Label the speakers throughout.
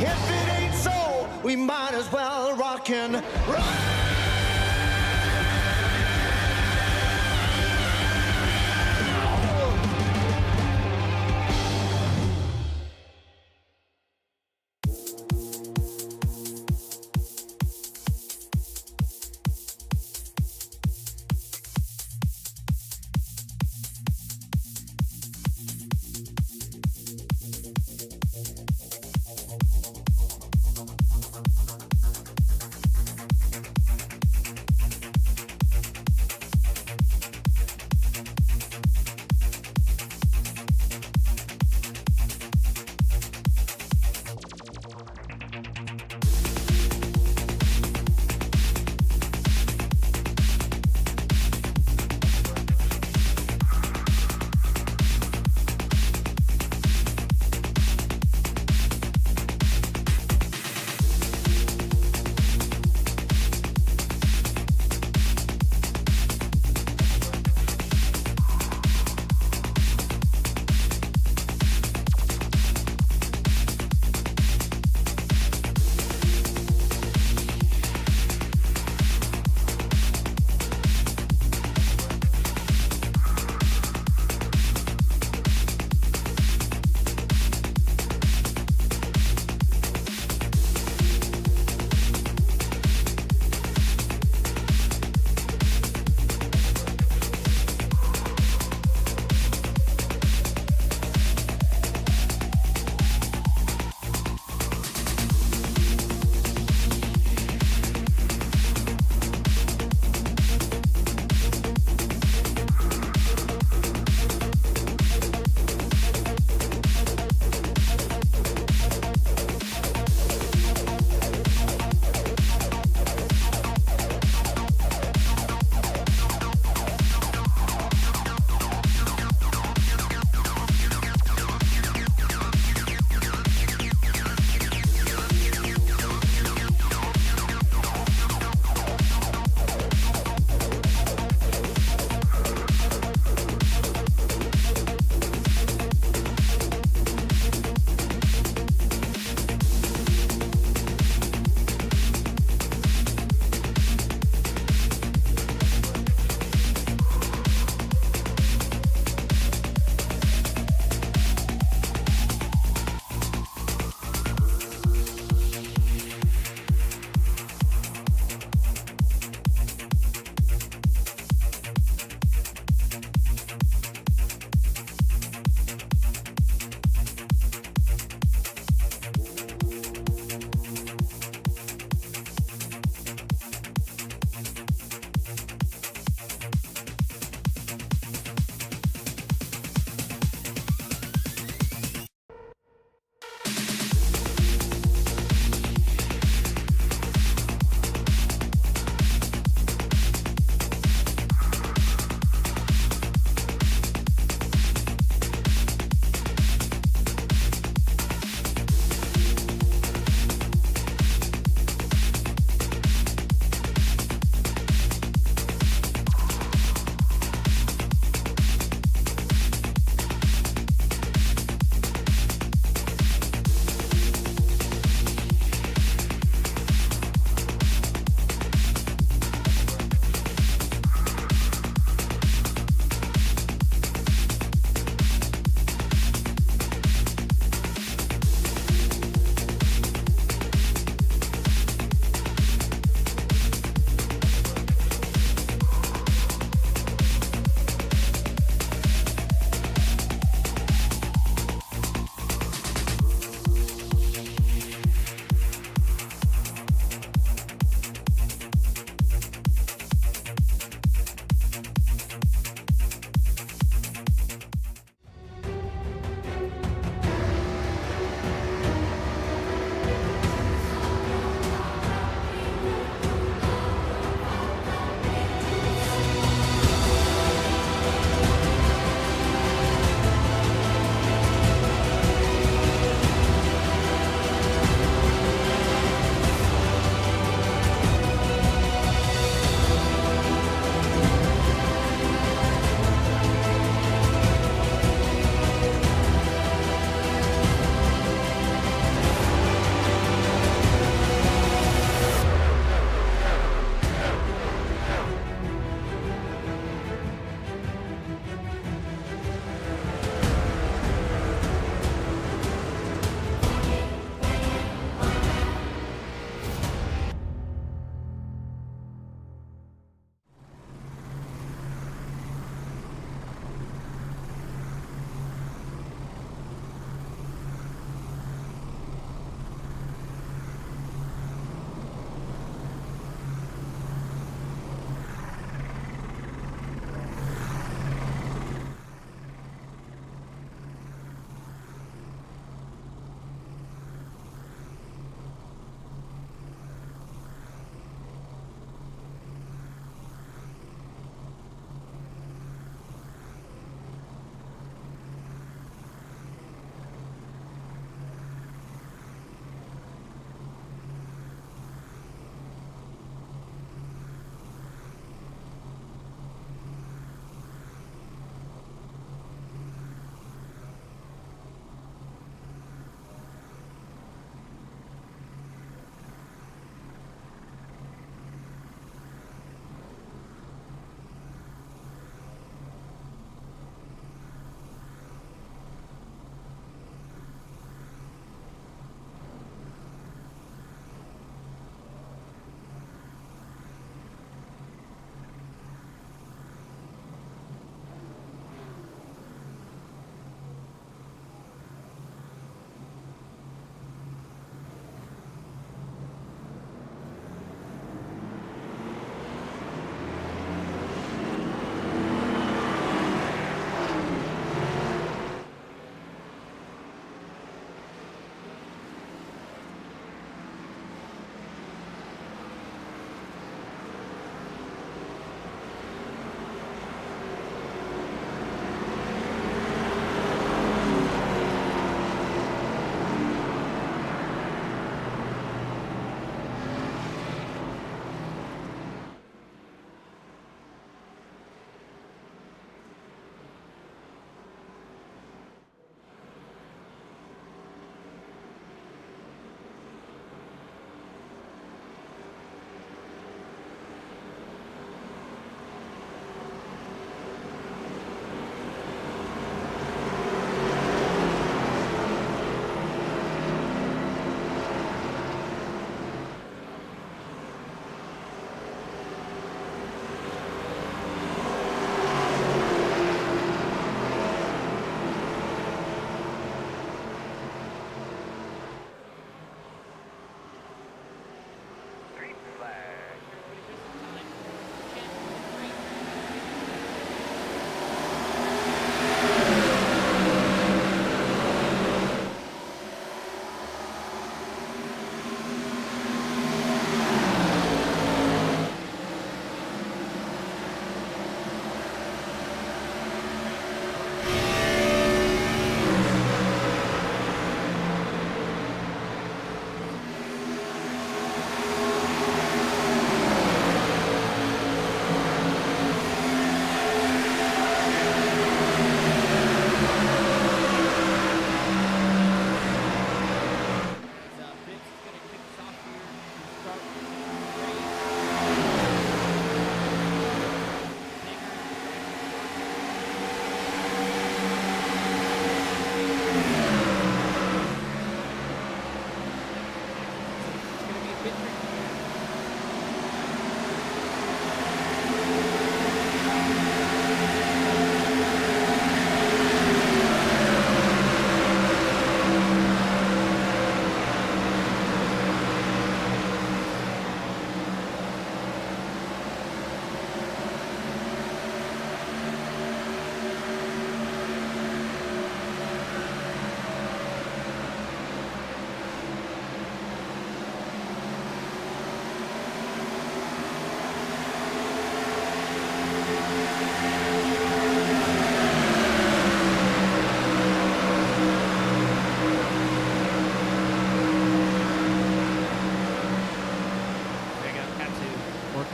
Speaker 1: If it ain't so, we might as well rock and roll.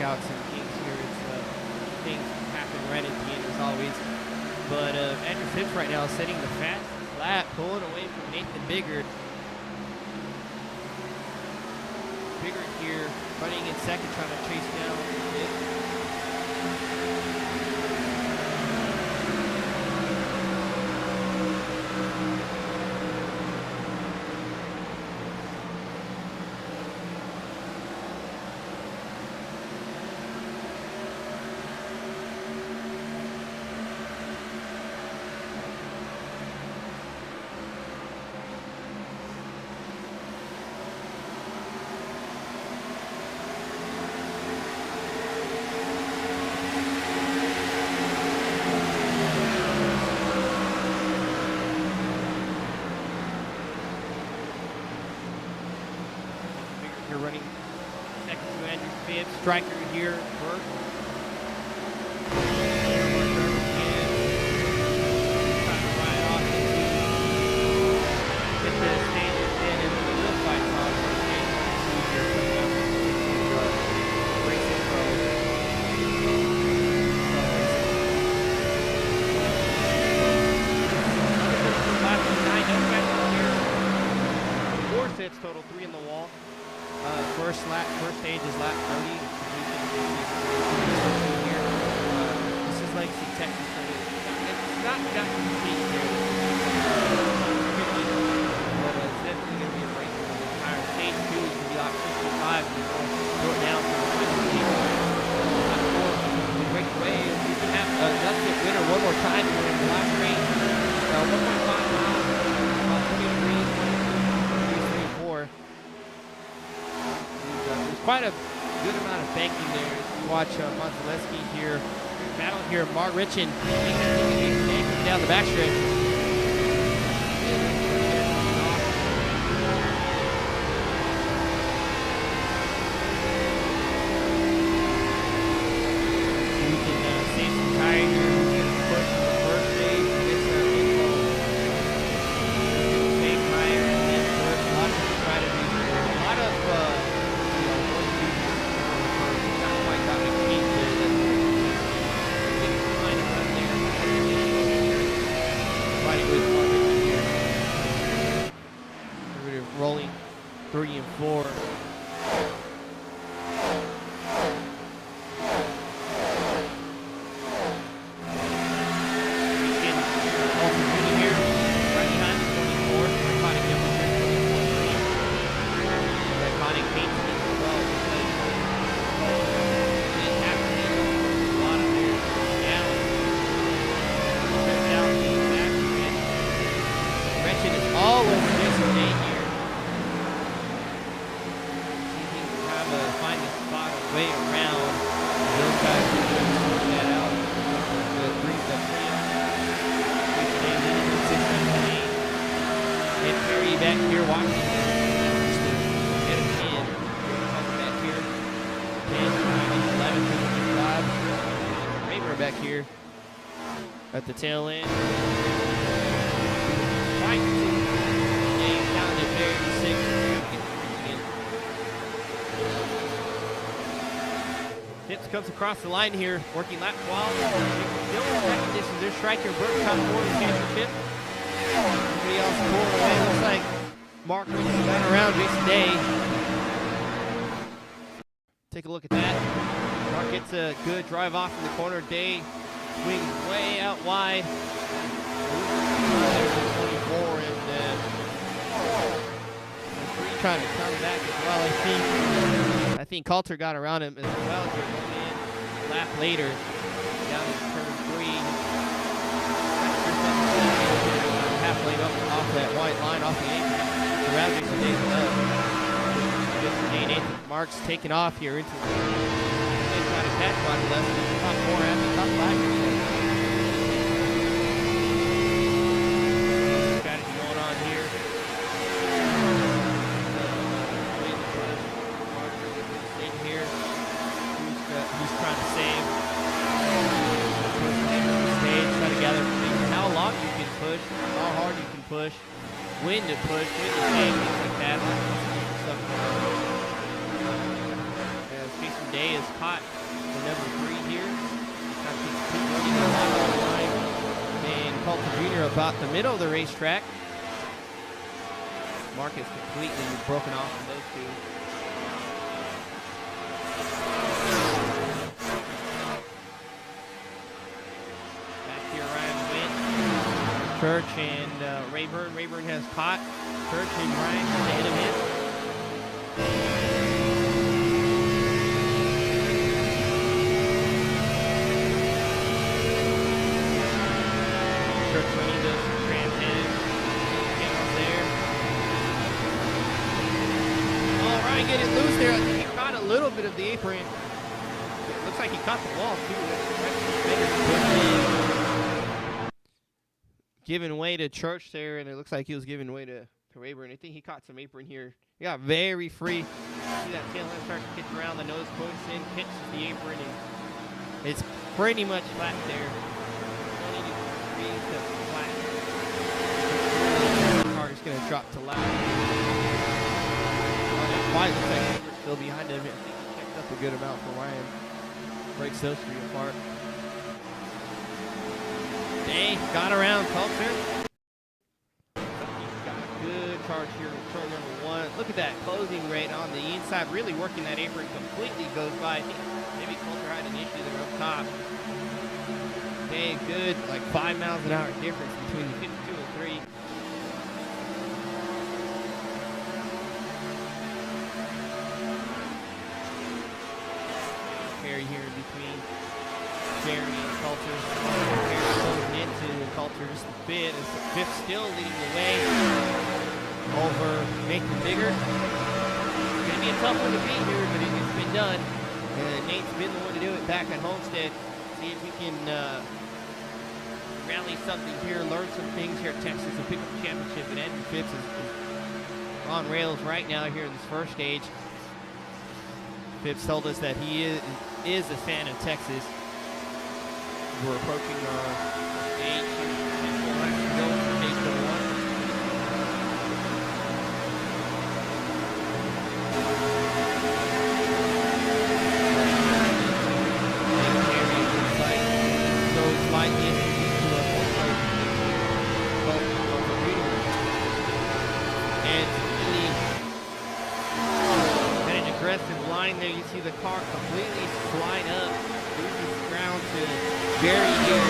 Speaker 2: out some things here. Things happen right at the end as always. But Andrew Phipps right now is setting the fast lap, pulling away from Nathan Biggert. Biggert here running in second, trying to chase down Phipps. You're running second to Andrew Phipps. Striker here, Burke. Trying to ride off into get the standards in and the real fight's on. Here coming up racing road. Lap 9 here. 4 sets total, 3 in the wall. First stage is lap 30. Here. This is like some technical. It's not got complete here. But it's definitely going to be a race for the entire stage 2 is going to be lap 65. Go down to the 50. Great way. We can have another winner one more time in the last race. 1.5 miles. About 20 degrees. 1, 2, 3, 4. Quite a good amount of banking there. Watch Monzaleski here. Battle here. Mark Richin coming down the backstretch. We can save some tire here. We can push in the first stage. Get some info. Big tire and then first. A lot of people try to do a lot of rolling 3 and 4. All over Jason Day here. Find a spot way around. Those guys are going to sort that out. The three and Perry back here watching. Get him in. Back here. 10, 11, 5. Raver back here at the tail end. Right. Down to Perry 6. Phipps comes across the line here, working lap 12. Still in that condition. There's Striker Burke top 4 to Andrew Phipps. Everybody else pulling away. Looks like Mark Richardson got around Jason Day. Take a look at that. Mark gets a good drive off in the corner. Day swings way out wide. There's the 24 and trying to come back as well. I think Coulter got around him as well here going in lap later down to turn 3. Halfway up off that white line off the apron. Around Nathan Marks taking off here into the got a catch on the left. Top 4 at the top 5. Strategy going on here. Who's trying to save. Stage, try to gather how long you can push, how hard you can push, when to push, when to save, things like that. Jason Day is caught hot. The number 3 here. Got these 2 running on the line. And Colton Jr. about the middle of the racetrack. Marcus completely broken off from those 2. Back here, Ryan Wynn, Church, and Rayburn. Rayburn has caught Church and Ryan ahead of him. Church running the tram head. Cameras there. Oh, Ryan getting loose there. I think he caught a little bit of the apron. It looks like he caught the wall too. Giving way to Church there, and it looks like he was giving way to Rayburn. I think he caught some apron here. He got very free. See that tail end start to pitch around, the nose post in, pitches the apron, and it's pretty much flat there. 20 degrees to flat. The car is going to drop to left. Why looks like Rayburn still behind him. I think he picked up a good amount for Ryan. Breaks those 3 apart. Day got around Coulter. He's got a good charge here in turn number 1. Look at that closing rate on the inside, really working that apron, completely goes by. I think maybe Coulter had an issue there up top. Day good, like 5 miles an hour difference between the 52 and 3. Carry here in between Jeremy and Coulter. Carry closing into Coulter just a bit as the 5th still leading the way over Nathan Bigger. It's going to be a tough one to beat here, but it's been done. And Nate's been the one to do it back at Homestead. See if he can rally something here, learn some things here at Texas and pick up the championship. And Andrew Phipps is on rails right now here in this first stage. Phipps told us that he is a fan of Texas. We're approaching our stage here. Go for stage number 1. Aggressive line there. You see the car completely slide up, loses ground to Jerry here.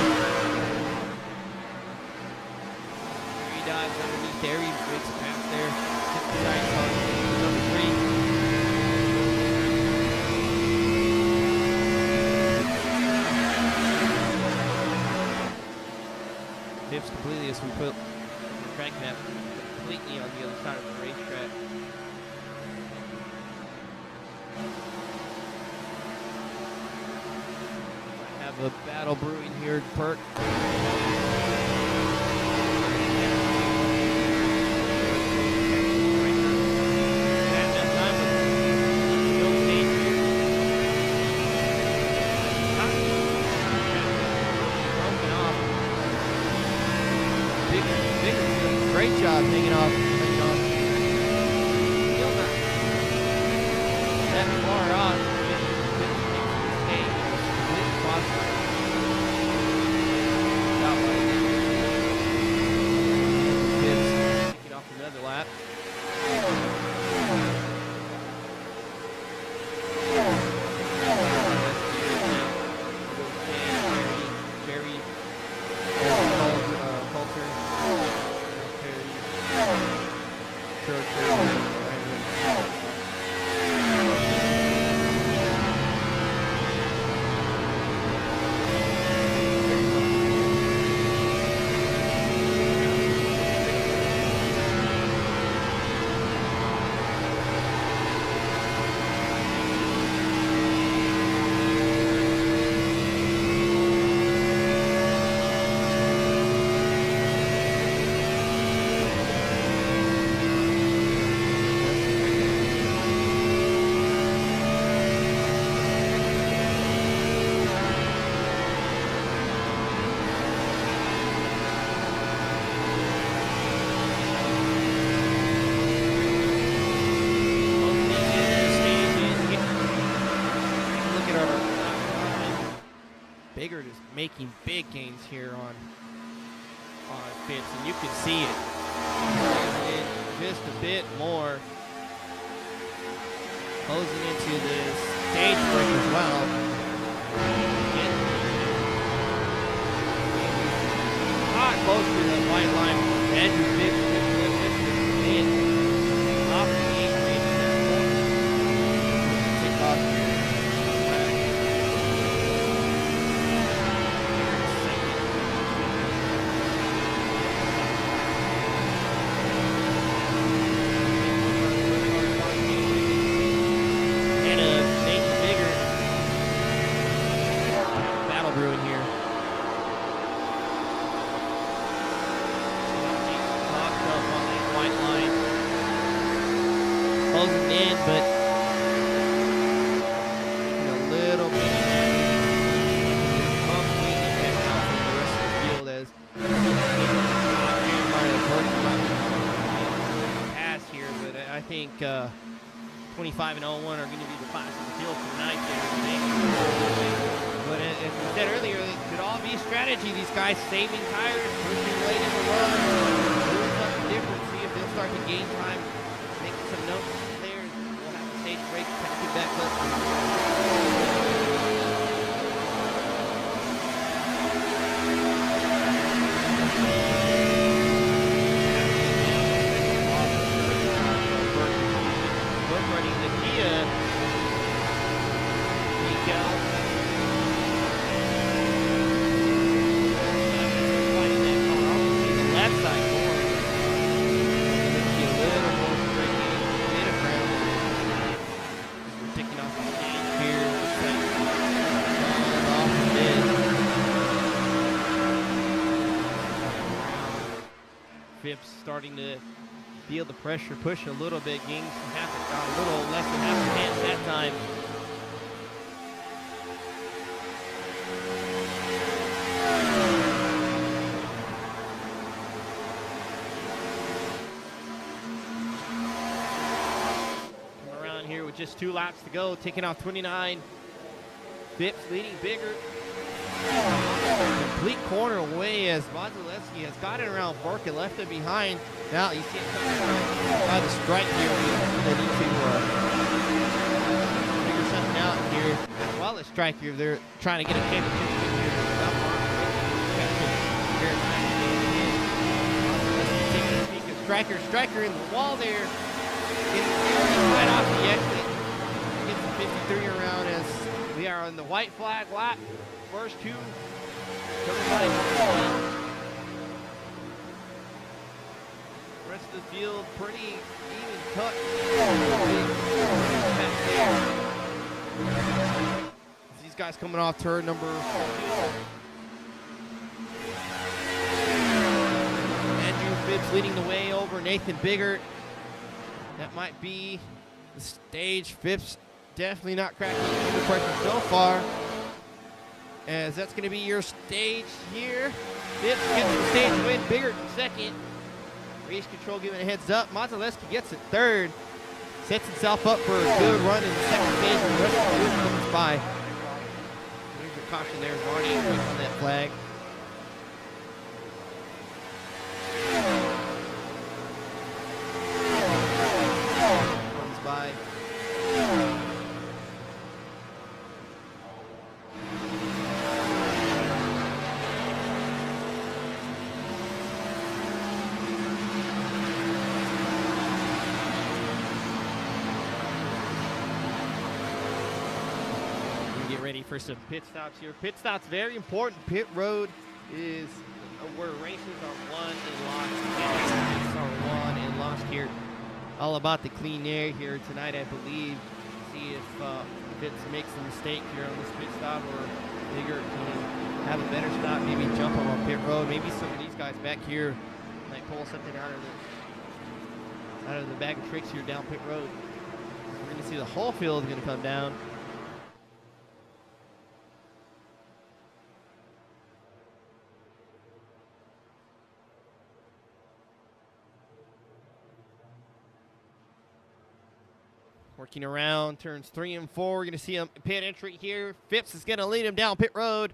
Speaker 2: Jerry dives underneath there. He breaks a pass there. Hits the side car. Number 3. Dips completely as we put the track map completely on the other side of the racetrack. Have a battle brewing here at Perk. Great job hanging off. Still not that far off. Get off another lap. Jerry, Coulter. Biggert is making big gains here on Fitz, and you can see it. Just a bit more. Closing into this stage break as well. Not close to the white line. Andrew Biggert just off the 8 range in that corner. Take off here. Brewing here. Locked up on that white line. Closing in, but a little bit completely kept out from the rest of the field as pass here, but I think 25 and 01 are going to be the class of the field tonight. But as we said earlier, it could all be strategy. These guys saving tires, pushing late in the run, doing something different. See if they'll start to gain time, making some notes there. We'll have a stage break, pack it back up. Running the Kia. Miguel. Phipps starting to feel the pressure, push a little bit, gains a little less than half a chance that time. Come around here with just 2 laps to go, taking off 29. Phipps leading Biggert. Complete corner away as Modzelewski has got it around Burke and left it behind. Now you see it coming by the stripe here. They need to figure something out here. While the strike here, they're trying to get a championship here. Striker in the wall there. Getting right off the exit. Gets the 53 around as we are on the white flag lap. First 2 coming by. Rest of the field pretty even cut. These guys coming off turn number 2. Andrew Phipps leading the way over Nathan Biggert. That might be the stage. Phipps definitely not cracking the pressure so far. As that's going to be your stage here. Phipps gets the stage win. Biggert in second. Race control giving a heads up. Modzelewski gets it third. Sets himself up for a good run in the second stage. And the rest of the group comes by. There's your caution there. Varney on that flag. Comes by. Ready for some pit stops here. Pit stops very important. Pit road is where races are won and lost. Races are won and lost here. All about the clean air here tonight, I believe. See if Fitz makes a mistake here on this pit stop, or Biggert can have a better stop. Maybe jump him on pit road. Maybe some of these guys back here might pull something out of the bag of tricks here down pit road. We're going to see the whole field is going to come down. Working around turns 3 and 4. We're going to see a pit entry here. Phipps is going to lead him down pit road.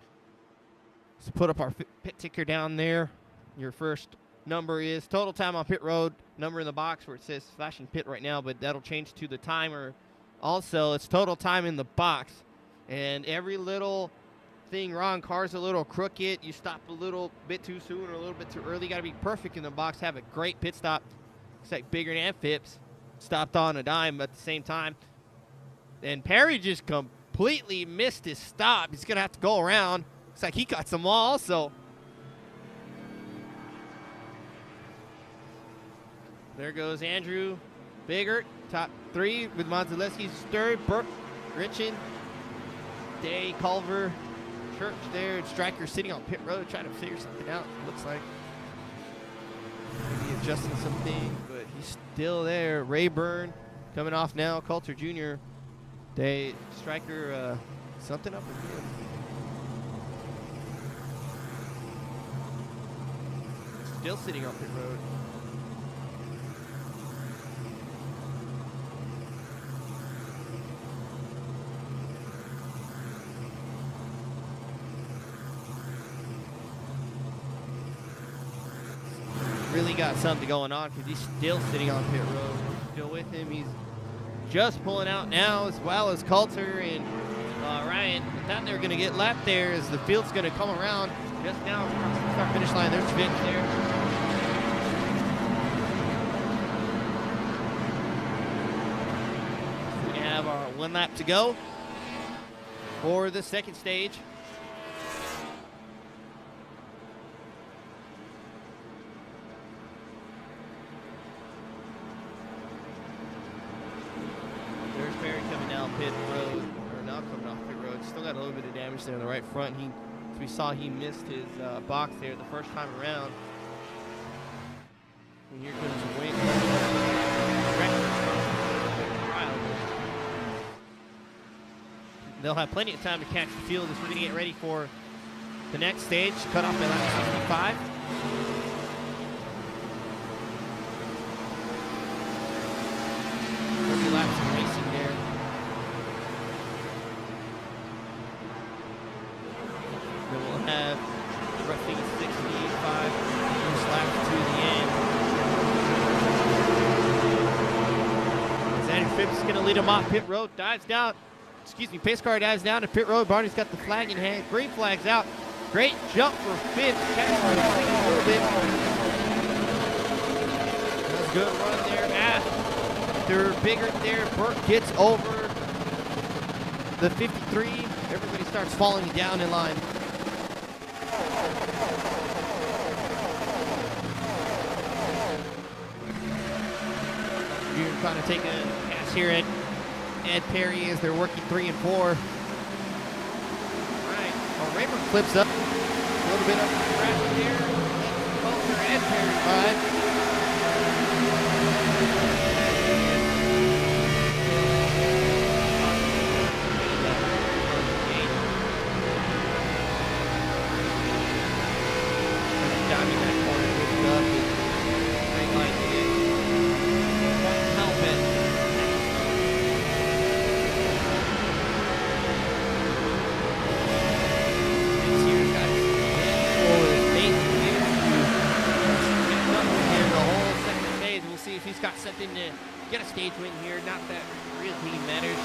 Speaker 2: Let's put up our pit ticker down there. Your first number is total time on pit road. Number in the box where it says flashing pit right now, but that'll change to the timer. Also, it's total time in the box. And every little thing wrong, car's a little crooked, you stop a little bit too soon or a little bit too early, got to be perfect in the box, have a great pit stop. Looks like Bigger and Phipps stopped on a dime at the same time. And Perry just completely missed his stop. He's going to have to go around. Looks like he got some wall also. There goes Andrew Biggert, top 3 with Monzaleski's third. Burke, Richin, Day, Culver, Church there. And Stryker sitting on pit road trying to figure something out. Looks like maybe adjusting something, but he's still there. Rayburn coming off now. Coulter Jr. Day, Stryker, something up with him. Still sitting on pit road. Really got something going on because he's still sitting on pit road. Still with him. He's just pulling out now, as well as Coulter and Ryan. I thought they were going to get left there as the field's going to come around just now across the start finish line. There's Vince there. We have our 1 lap to go for the second stage. There's Perry coming down pit road, or now coming off pit road. Still got a little bit of damage there on the right front. As we saw, he missed his box there the first time around. And here comes the wing. They'll have plenty of time to catch the field as we're going to get ready for the next stage. Cut off at lap 65. 30 laps of racing there. Then we'll have roughly 65 laps to the end. As Andrew Phipps is going to lead him off pit road, dives down. Pace car dives down to pit road. Barney's got the flag in hand. Green flag's out. Great jump for Phipps. Catches a little bit. That's a good run there. After Bigger there, Burke gets over the 53. Everybody starts falling down in line. You're kind of taking a pass here at Ed Perry as they're working 3 and 4. All right. Well, Rayburn flips up. A little bit of crash here. Coulter and Perry by. He's got something to get a stage win here. Not that really matters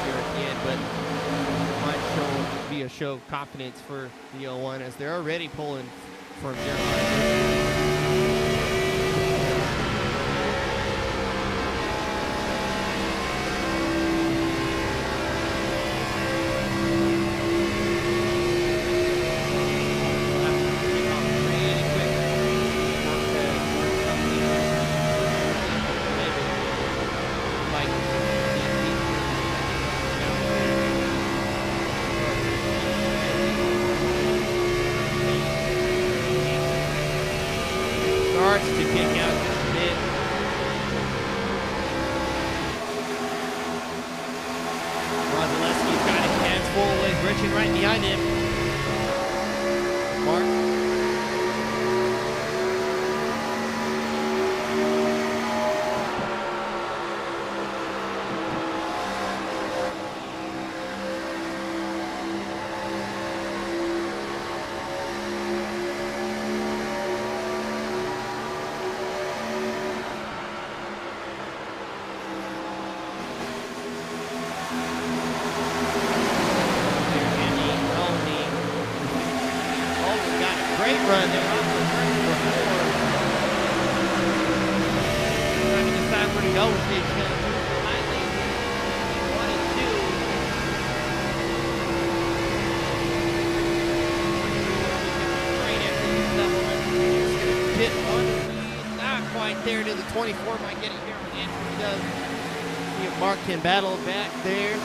Speaker 2: here at the end, but might be a show of confidence for the 01 as they're already pulling from Jeremiah. Starts to kick out just a bit. Monzaleski's got his hands full with Richard right behind him. Mark. great run there off the turn number 4. Trying to decide where to go with this. He's going to move slightly. 1 and 2. Great after this level. He's going to pit on the lead. Not quite there to the 24. Might get it here on Andrew. He does. See if Mark can battle back there.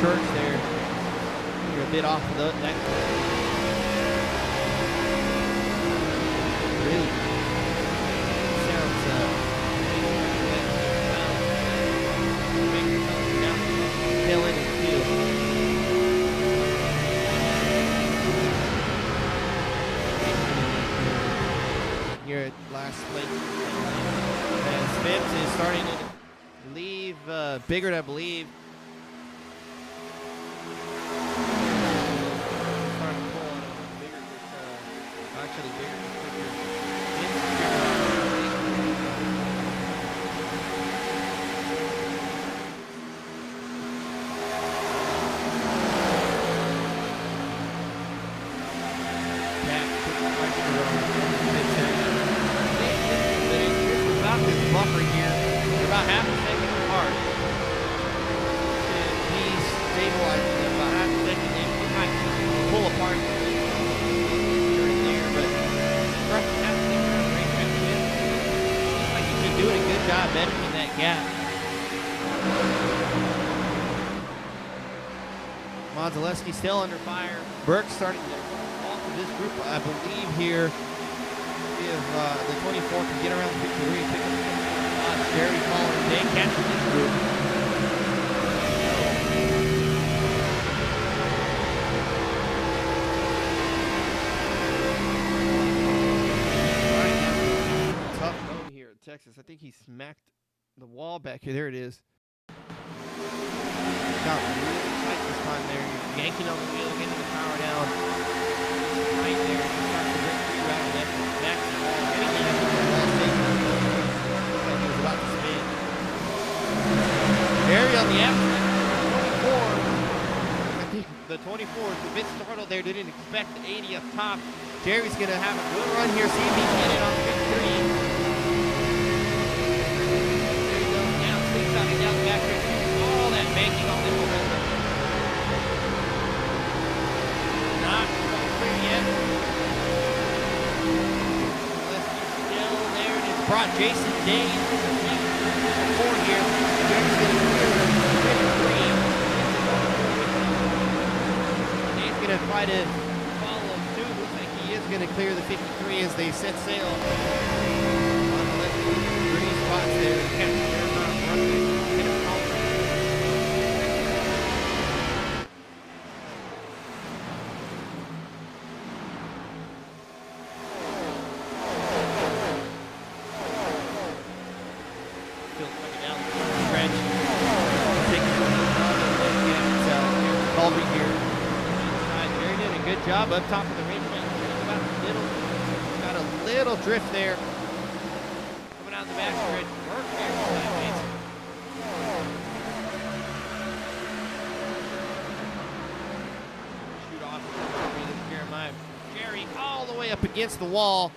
Speaker 2: Church there. You're a bit off of that. Really sounds tail end of the field. Here at last place. As Phipps is starting to leave Biggert, I believe. Starting to pull on Biggert. Actually, Biggert is quicker. Buffer here. They're about half a second apart. And he's stabilizing them about half a second. They might pull apart here and there, but roughly half a second around the racetrack win. Looks like he's been doing a good job managing that gap. Modzelewski still under fire. Burke starting to fall to this group, I believe, here. If the 24 can get around the 53 and pick up the Jerry Collins, they catch this group. Right now, tough road here at Texas. I think he smacked the wall back here. There it is. Got really tight this time there. You're yanking on the wheel, getting the power down. Right there. You start to break through right left. Back to the wall. Getting in the wall station. Looks like he was about to spin. Jerry on the outside. 24. I think the 24 is a bit startled there. Didn't expect the 80 up top. Jerry's going to have a good run here. See if he can get it on 53. There he goes. Down, sneaks out and down the back here. All that banking on the momentum. Not quite clear yet. Still there. And it's brought Jason Day into the lead. 4 here. Jerry's going to clear the 53. Dave's going to try to follow suit. Looks like he is going to clear the 53 as they set sail. On the left, 3 spots there. Catch their amount of runway. Get a call. Job up top of the racetrack. Got a little drift there. Coming out the back stretch. Work there for that Mason. Shoot off this Jeremiah. Jerry all the way up against the wall.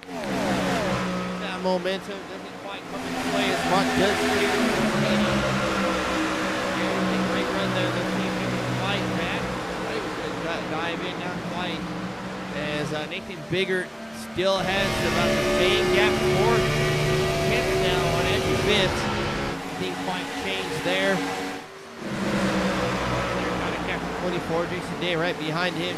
Speaker 2: That momentum doesn't quite come into play as Mark does here. Jerry, great run there. Let's see if he can fight back. Dive in down the flight as Nathan Biggert still has about the same gap for Kent now on Andrew Phipps. Didn't quite change there. They're trying to catch 24. Jason Day right behind him.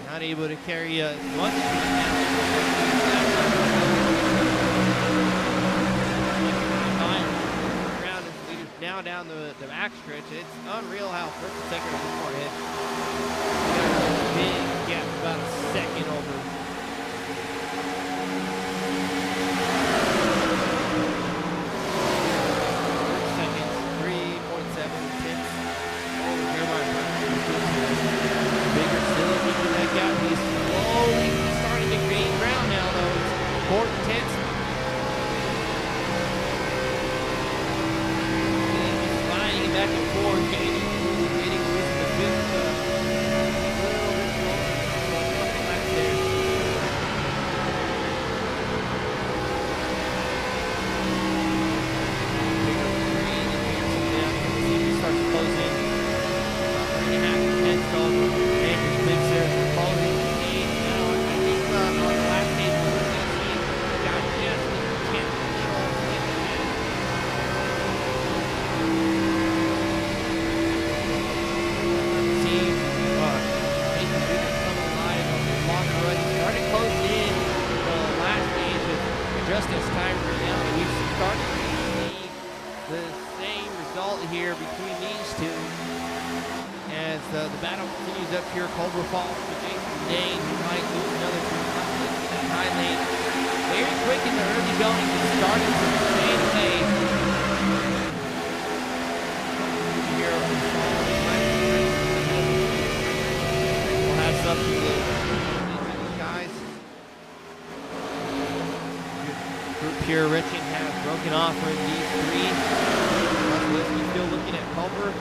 Speaker 2: Not able to carry much. Now down the back stretch, it's unreal how first and second are far ahead. Big gap, about a second over. Seconds, 3.7 tenths over Jeremiah. just as time right now. We've started to see the same result here between these two as the battle continues up here. Culver Falls to Jason Day, who might lose another 2 laps in that high lane. Very quick in the early going, just starting to fade away. Here, we'll have something to these guys. Group here, Richard has broken off for these three. Russell still looking at Culver.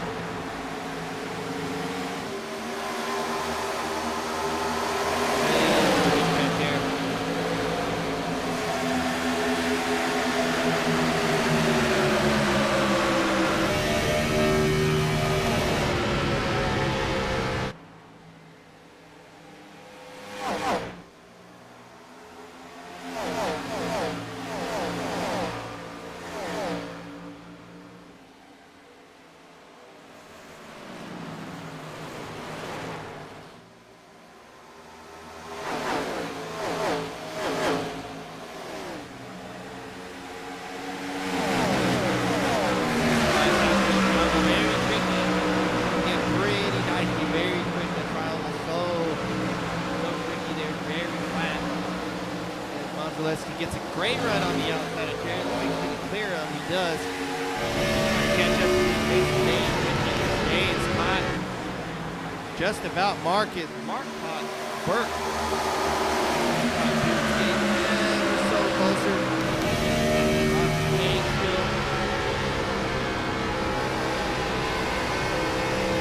Speaker 2: Gets a great run on the outside of Jared. Pretty clear him. He does. Catch up to Jason Day. It's hot. Just about Mark caught Burke. We're so closer. Still.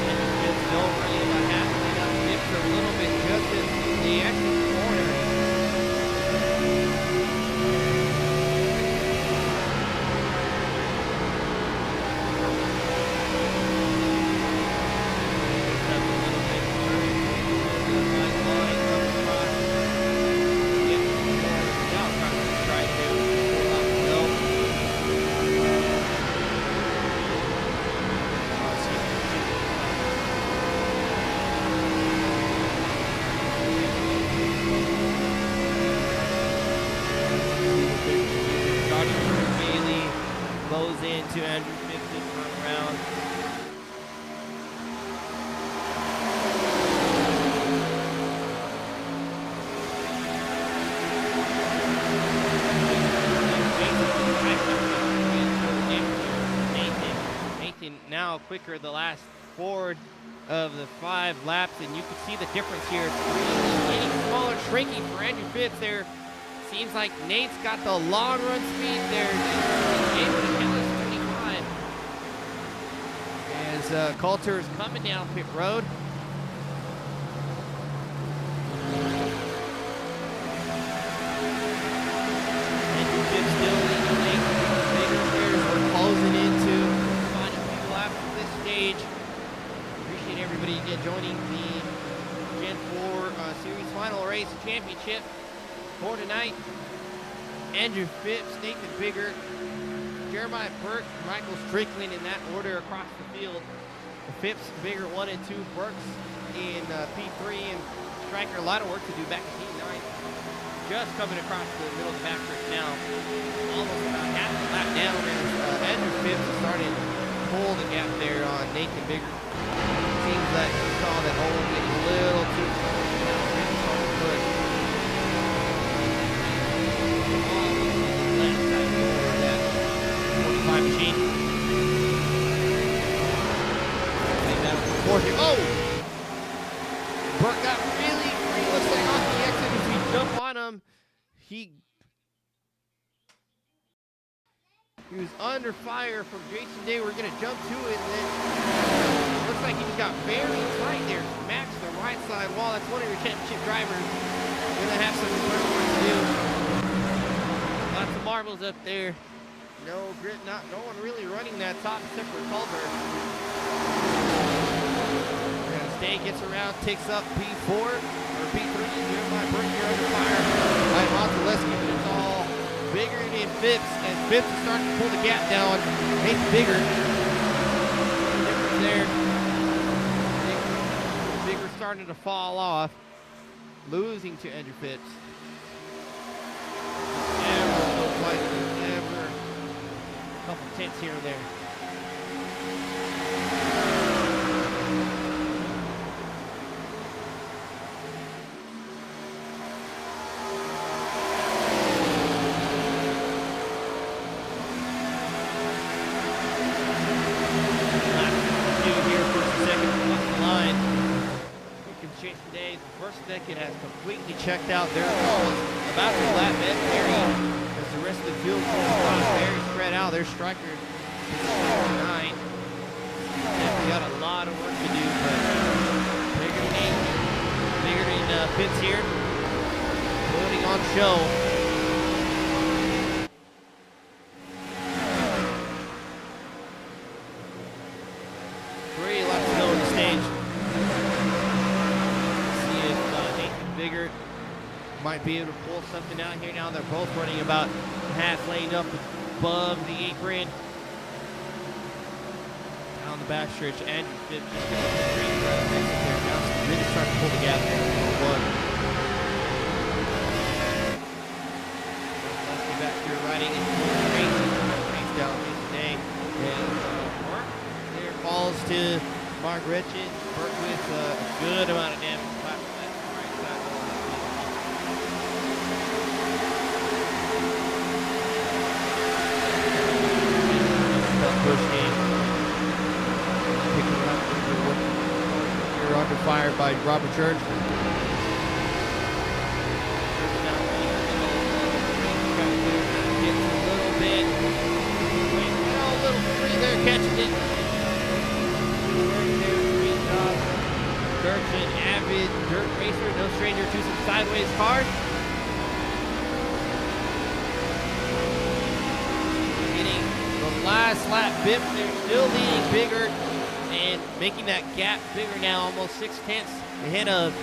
Speaker 2: And still running about half a minute up. Dips a little bit just as the exit corner. To Andrew Phipps run around. Nathan now quicker the last 4 of the 5 laps, and you can see the difference here. It's really getting smaller, shrinking for Andrew Phipps there. Seems like Nate's got the long run speed there. He's able to kill us. Coulter is coming down pit road. Andrew Phipps still leading late. We're closing into the final few laps of this stage. Appreciate everybody again joining the Gen 4 Series Final Race Championship for tonight. Andrew Phipps, Nathan Biggert, Jeremiah Burke, Michael Strickland in that order across the field. Phipps, Bigger 1 and 2, Burks in P3, and Stryker a lot of work to do back in P9. Just coming across the middle of the backstretch now. Almost about half a lap down as Andrew Phipps is starting to pull the gap there on Nathan Bigger. Seems like he saw that hole getting a little too quick. Left side of that 45 machine. Oh! Burke got really looks like off the exit as we jump on him. He was under fire from Jason Day. We're gonna jump to it, and then looks like he just got very tight there. Smacks the right side wall. That's one of your championship drivers. Gonna have some work to do. Lots of marbles up there. No grit, no one really running that top except for Culver. Day gets around, takes up P4 or P3. Jeremiah Burke here under fire by Monteleschi, but it's all Bigger than Phipps, and Phipps is starting to pull the gap down. Nathan Bigger. There. Bigger starting to fall off, losing to Andrew Phipps. And tenths here and there. Second has completely checked out their goals. About to lap Ed Perry as the rest of the field is very spread out. Their striker is 9. Definitely got a lot of work to do, but bigger than Fitz here. Putting on show. Three left to go on the stage. Bigger might be able to pull something out here now. They're both running about half lane up above the apron. Down the back stretch, Andrew Fitz just going to straight there. Now really starting to pull the gap there. Leslie back here riding in full straight. Race down today. And Mark there falls to Mark Retchin. Burke with a good amount of damage. You're under fire by Robert Church. Gets a little bit. A little free there, catching it. Great job. Church, an avid dirt racer, no stranger to some sideways cars. Last lap, Biff, they're still leading bigger and making that gap bigger now, almost 6 tenths ahead of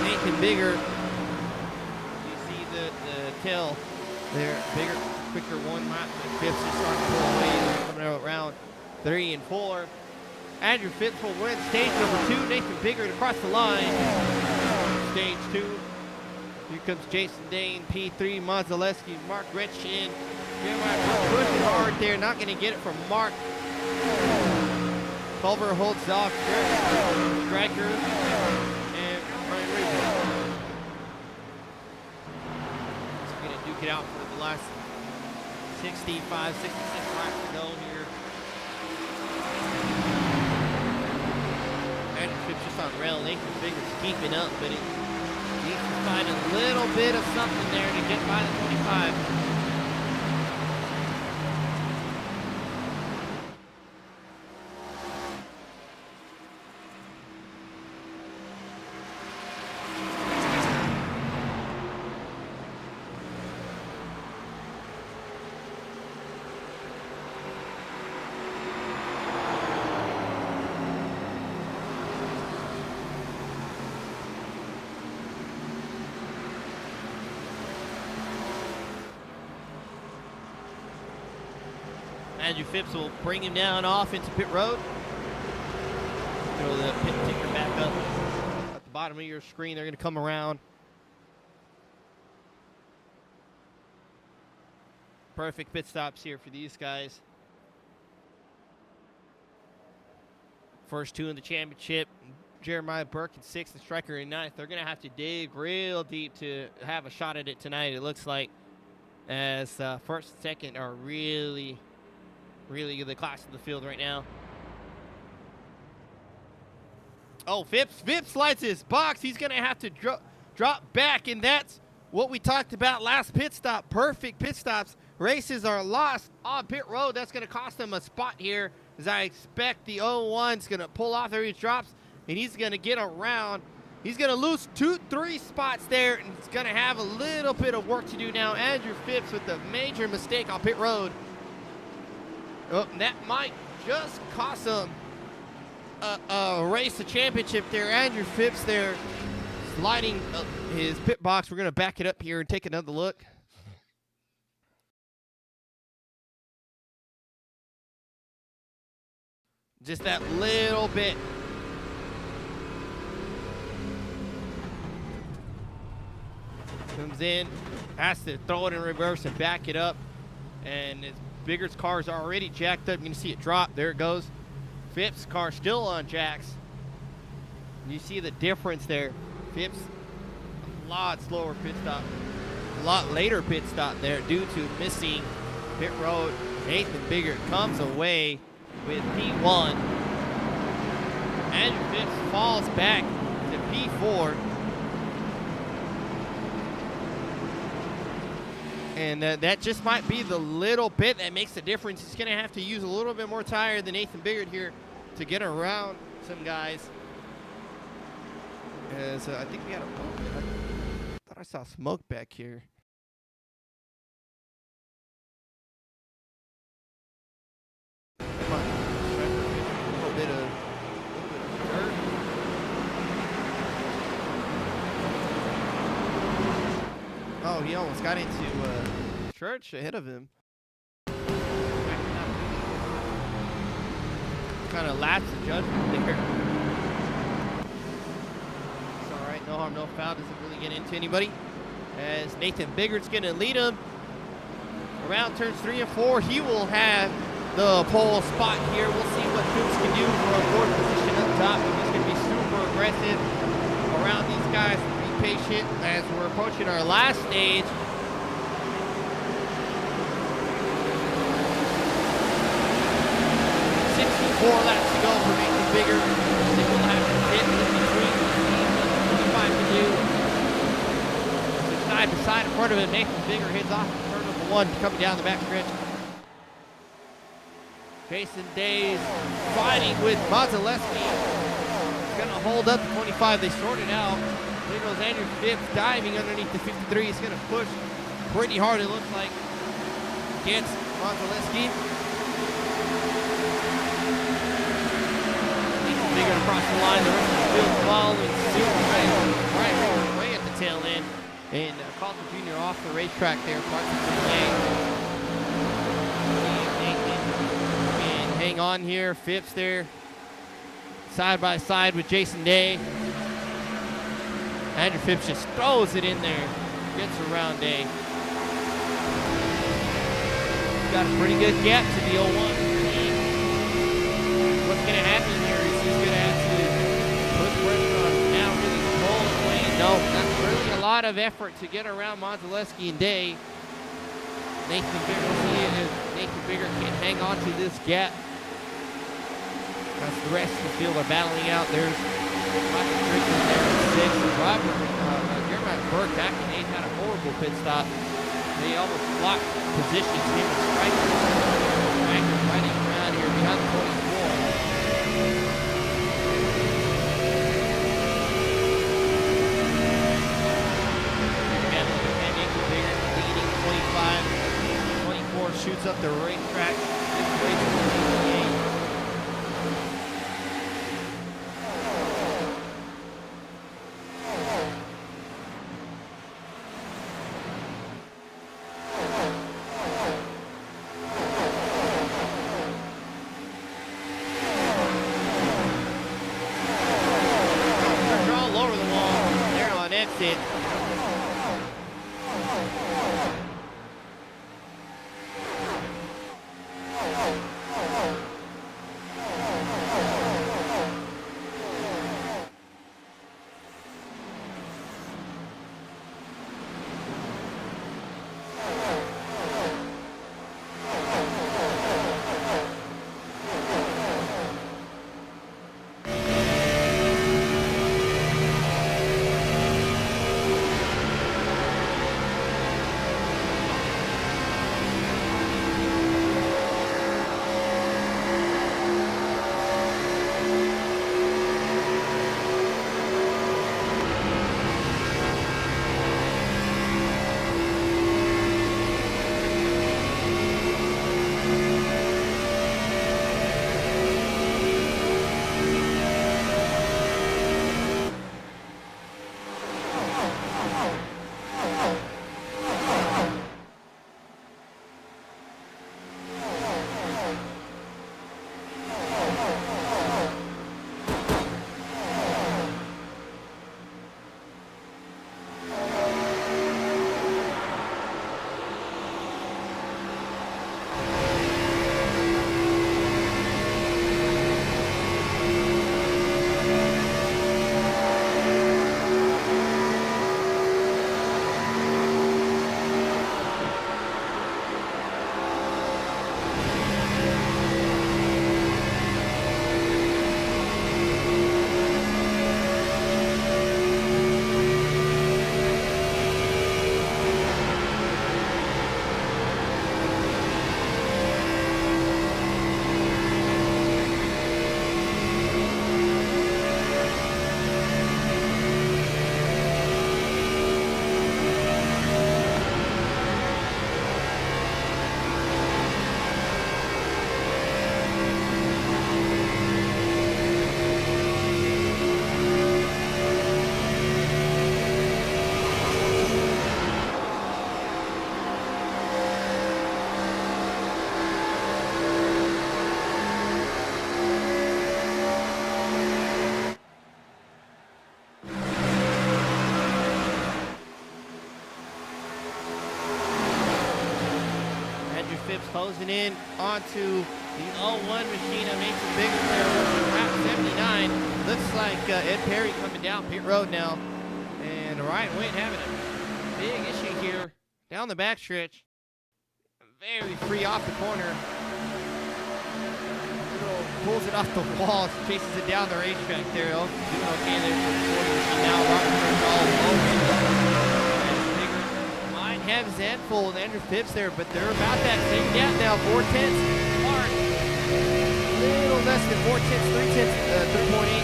Speaker 2: Nathan Bigger. You see the tail there, bigger, quicker 1 lap. Biff's just starting to pull away. They're coming out round 3 and 4. Andrew Fitz will win stage number 2. Nathan Bigger across the line. Stage 2. Here comes Jason Dane, P3, Mazaleski, Mark Retchin. Pushing hard there, not going to get it from Mark. Culver holds off Striker and Ryan Reaper. He's going to duke it out for the last 65, 66 laps to go here. Andrew Fitz just on rail. Nathan Bigger's keeping up, but it needs to find a little bit of something there to get by the 25. Andrew Fitz will bring him down off into pit road. Throw the pit ticker back up at the bottom of your screen. They're going to come around. Perfect pit stops here for these guys. First 2 in the championship. Jeremiah Burke in 6th and Striker in 9th. They're going to have to dig real deep to have a shot at it tonight, it looks like. As first and second are really the class of the field right now. Oh, Phipps lights his box. He's going to have to drop back, and that's what we talked about last pit stop. Perfect pit stops. Races are lost on pit road. That's going to cost him a spot here, as I expect the 01's going to pull off there. He drops, and he's going to get around. He's going to lose 2-3 spots there, and he's going to have a little bit of work to do now. Andrew Phipps with a major mistake on pit road. Oh, that might just cost him a race to championship there. Andrew Phipps there sliding up his pit box. We're going to back it up here and take another look. Just that little bit. Comes in, has to throw it in reverse and back it up. And it's Biggers' car is already jacked up. You can see it drop. There it goes. Phipps' car still on jacks. You see the difference there. Phipps, a lot slower pit stop. A lot later pit stop there due to missing pit road. Nathan Biggert comes away with P1. Andrew Phipps falls back to P4. And that just might be the little bit that makes the difference. He's going to have to use a little bit more tire than Nathan Biggert here to get around some guys. As I think we had I thought I saw smoke back here. Come on. A little bit of dirt. Oh, he almost got into Church ahead of him. Kind of lapse of judgment there. It's all right. No harm, no foul. Doesn't really get into anybody. As Nathan Biggert's going to lead him around turns 3 and 4. He will have the pole spot here. We'll see what Phipps can do for a fourth position up top. He's going to be super aggressive around these guys. Be patient as we're approaching our last stage. 4 laps to go for Nathan Biggert. They will have to hit in between. 25 to do. So side to side in front of him, Nathan Biggert heads off to turn number 1, coming down the back stretch. Jason Day fighting with Mazaleski. He's going to hold up the 25. They sorted out. There goes Andrew Phipps diving underneath the 53. He's going to push pretty hard, it looks like, against Mazaleski. Biggert across the line, the rest of the field following suit right way at the tail end. And Carlton Jr. off the racetrack there, Carlton and hang on here, Phipps there, side by side with Jason Day. Andrew Phipps just throws it in there, gets around Day. Got a pretty good gap to the 01. What's going to happen here is he's going to have to put pressure on now really controlling Wayne. No, that's really a lot of effort to get around Mazaleski and Day. Nathan Biggert can hang on to this gap. That's the rest of the field are battling out. There's Roger Strickland there at 6. And Jeremiah Burke back in 8 had a horrible pit stop. They almost blocked positions. Him and Striker fighting around here behind the 24. Leading 25. 24 shoots up the racetrack. It. Phipps closing in onto the 01 machine of Nathan Biggert there, lap 79. Looks like Ed Perry coming down pit road now. And Ryan Witt having a big issue here down the backstretch. Very free off the corner. Pulls it off the wall, chases it down the racetrack there. Oh, doing okay there for the 40 machine now. Robertson's all over. And might have his hand full with Andrew Phipps there, but they're about that same gap now. 4/10 apart. Little less than 4/10, 3.8.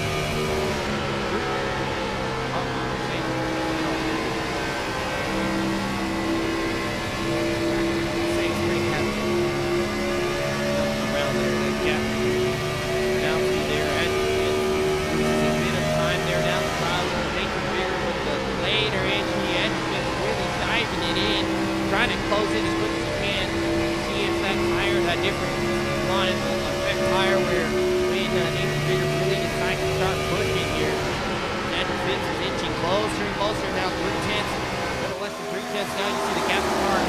Speaker 2: Trying to close in as quick as you can. See if that tire, that different line will affect tire where when Nathan Biggert really decides to start pushing here. Andrew Phipps is inching closer and closer now. 3/10, a little less than 3/10 now. You see the gap apart.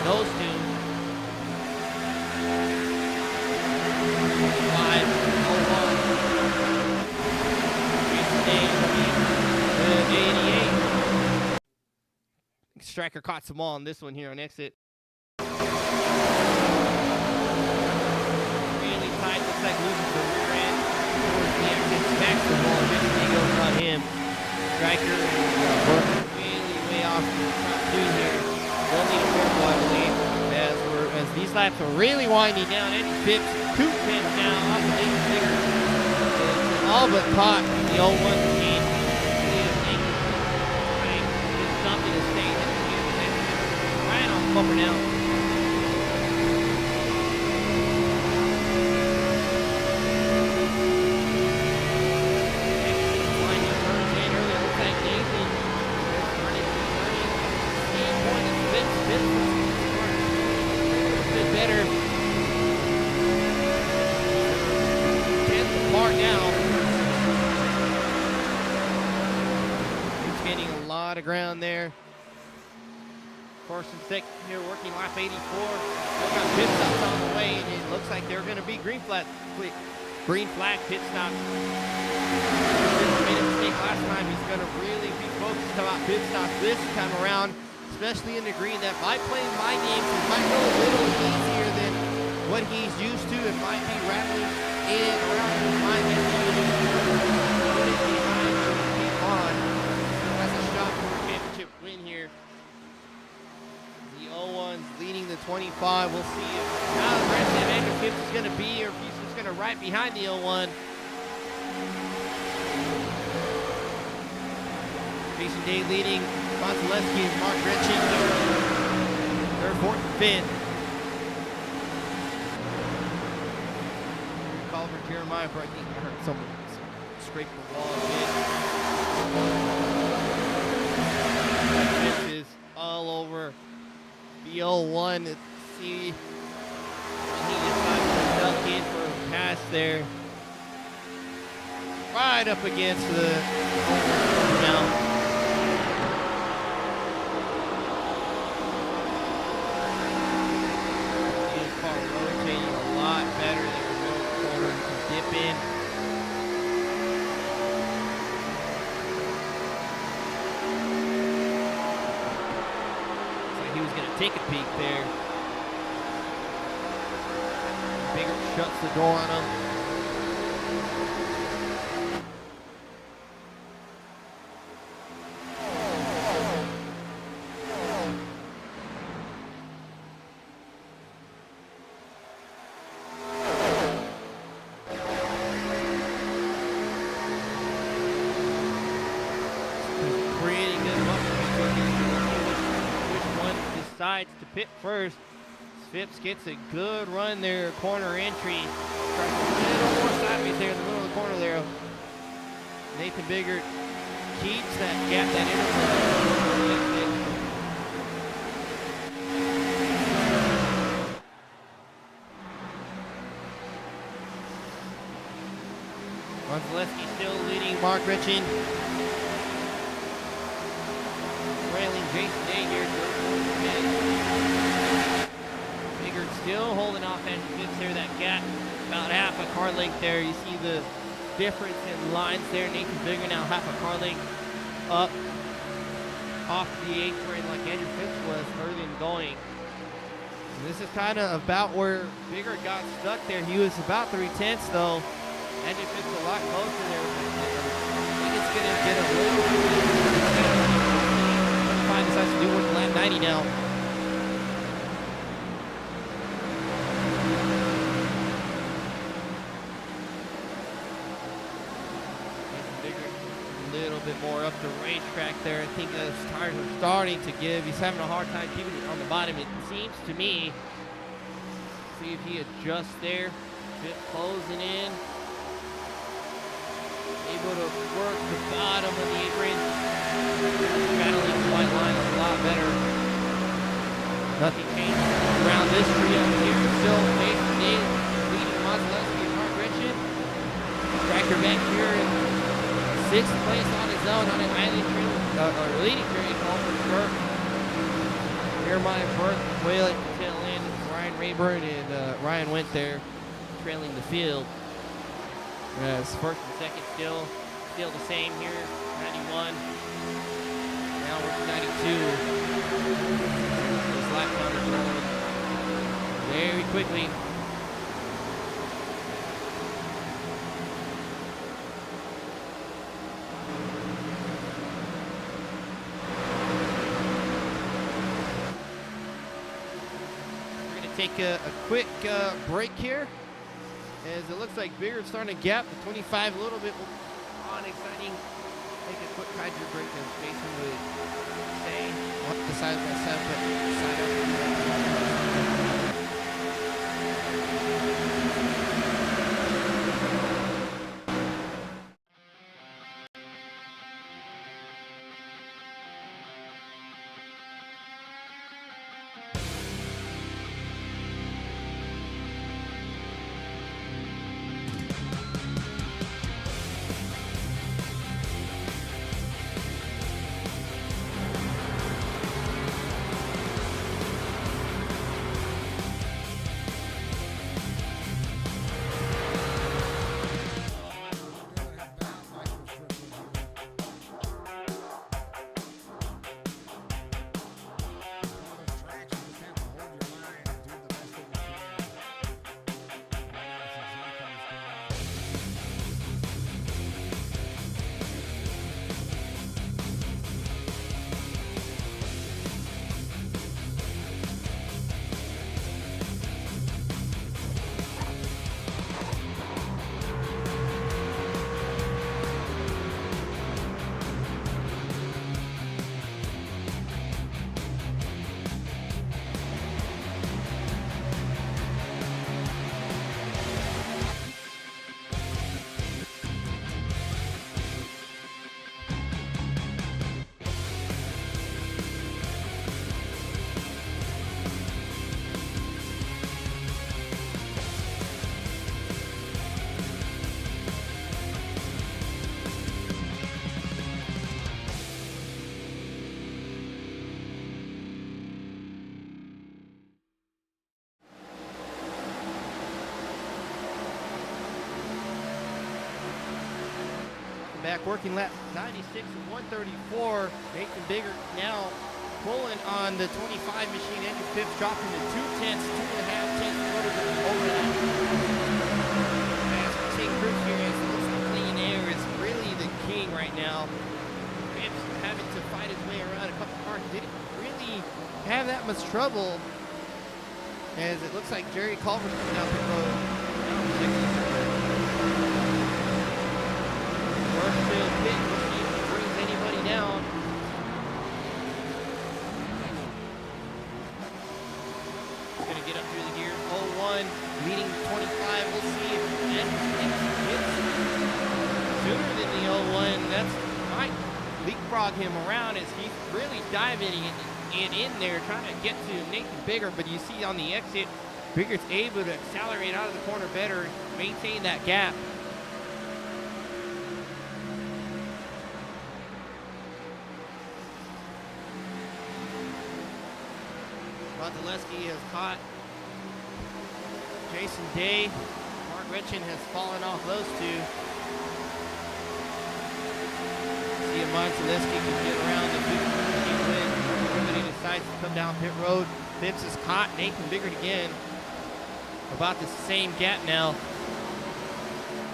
Speaker 2: Those two. 88. Striker caught some all on this one here on exit. Really tight, looks like losing the rear end towards the exit. Smacks the ball, eventually goes on him. Striker really way off the top two here. They'll need a purple, I believe, as these laps are really winding down. Eddie Phipps, 2 pins now off the Nathan Biggert. All but caught the 01 machine. Something to stay in right on bumper now. Winding turns in earlier. Looks like Nathan running. Speed point is Phipps. A bit better. 10th apart now. He's gaining a lot of ground there. First and second here, working lap 84. They've got pit stops on the way, and it looks like they're going to be green flag pit stops. He made a mistake last time. He's going to really be focused about pit stops this time around, especially in the green. That by playing my games, it might go a little easier than what he's used to. It might be rattling in around his mind as he is behind on. That's a shot for a championship win here. 01's leading the 25. We'll see how aggressive Andrew Phipps is going to be, or if he's just going to right behind the 01. Jason Day leading. Gonzaleski and Mark Retching third, fourth, and fifth. Culver Jeremiah, I think I heard someone scrape the wall a bit. Phipps is all over the 01. Let's see. He decides to duck in for a pass there. Right up against the now. His car rotating a lot better than the middle corner. He can dip in. Take a peek there. Biggert shuts the door on him. Pretty good decides to pit first. Phipps gets a good run there, corner entry. Tries a little more sideways there in the middle of the corner there. Nathan Biggert keeps that gap, that interval. Gonzaleski still leading Mark Retching. Trailing Jason Day here. Biggert still there, that gap, about half a car length there. You see the difference in lines there. Nathan Bigger now half a car length up off the 8th grade like Andrew Fitz was early in going. And this is kind of about where Bigger got stuck there. He was about 3/10 though. Andrew Fitz a lot closer there. I think it's going to get a little bit. Decides to do one lap 90 now. A little bit more up the racetrack there. I think those tires are starting to give. He's having a hard time keeping it on the bottom, it seems to me. See if he adjusts there. Bit closing in. Able to work the bottom of the apron. Straddling the white line a lot better. Nothing changed around this trio here. Still Nathan Dave leading Mazelewski and Mark Richard. Tracker back here in 6th place on his own on an island leading trailing call for Burke. Jeremiah Burke well at the tail end. Ryan Rayburn and Ryan went there trailing the field. As first and second still the same here. 91. Now we're to 92. This lap counter going very quickly. We're going to take a quick break here, as it looks like Bigger's starting to gap the 25 a little bit on exciting. Take a quick hydro break, as Jason would say. I'll have to decide myself, but sign up. Back working lap 96 and 134. Nathan Bigger now pulling on the 25 machine. Andrew Phipps dropping to 2/10, 2.5 tenths over that. As we take Cruz here, as it looks like clean air is really the king right now. Phipps having to fight his way around a couple cars. Didn't really have that much trouble, as it looks like Jerry Culver's coming out the road. Field pit, we'll see if he brings anybody down. He's going to get up through the gear. 01 leading 25. We'll see if Andrew gets sooner than the 01. That might leapfrog him around, as he's really diving in there trying to get to Nathan Bigger. But you see on the exit, Bigger's able to accelerate out of the corner better, maintain that gap. Mazelewski has caught Jason Day, Mark Richin has fallen off those two. See if Monzaleski can get around the 15 win. Everybody decides to come down pit road. Phipps is caught. Nathan Biggert again. About the same gap now.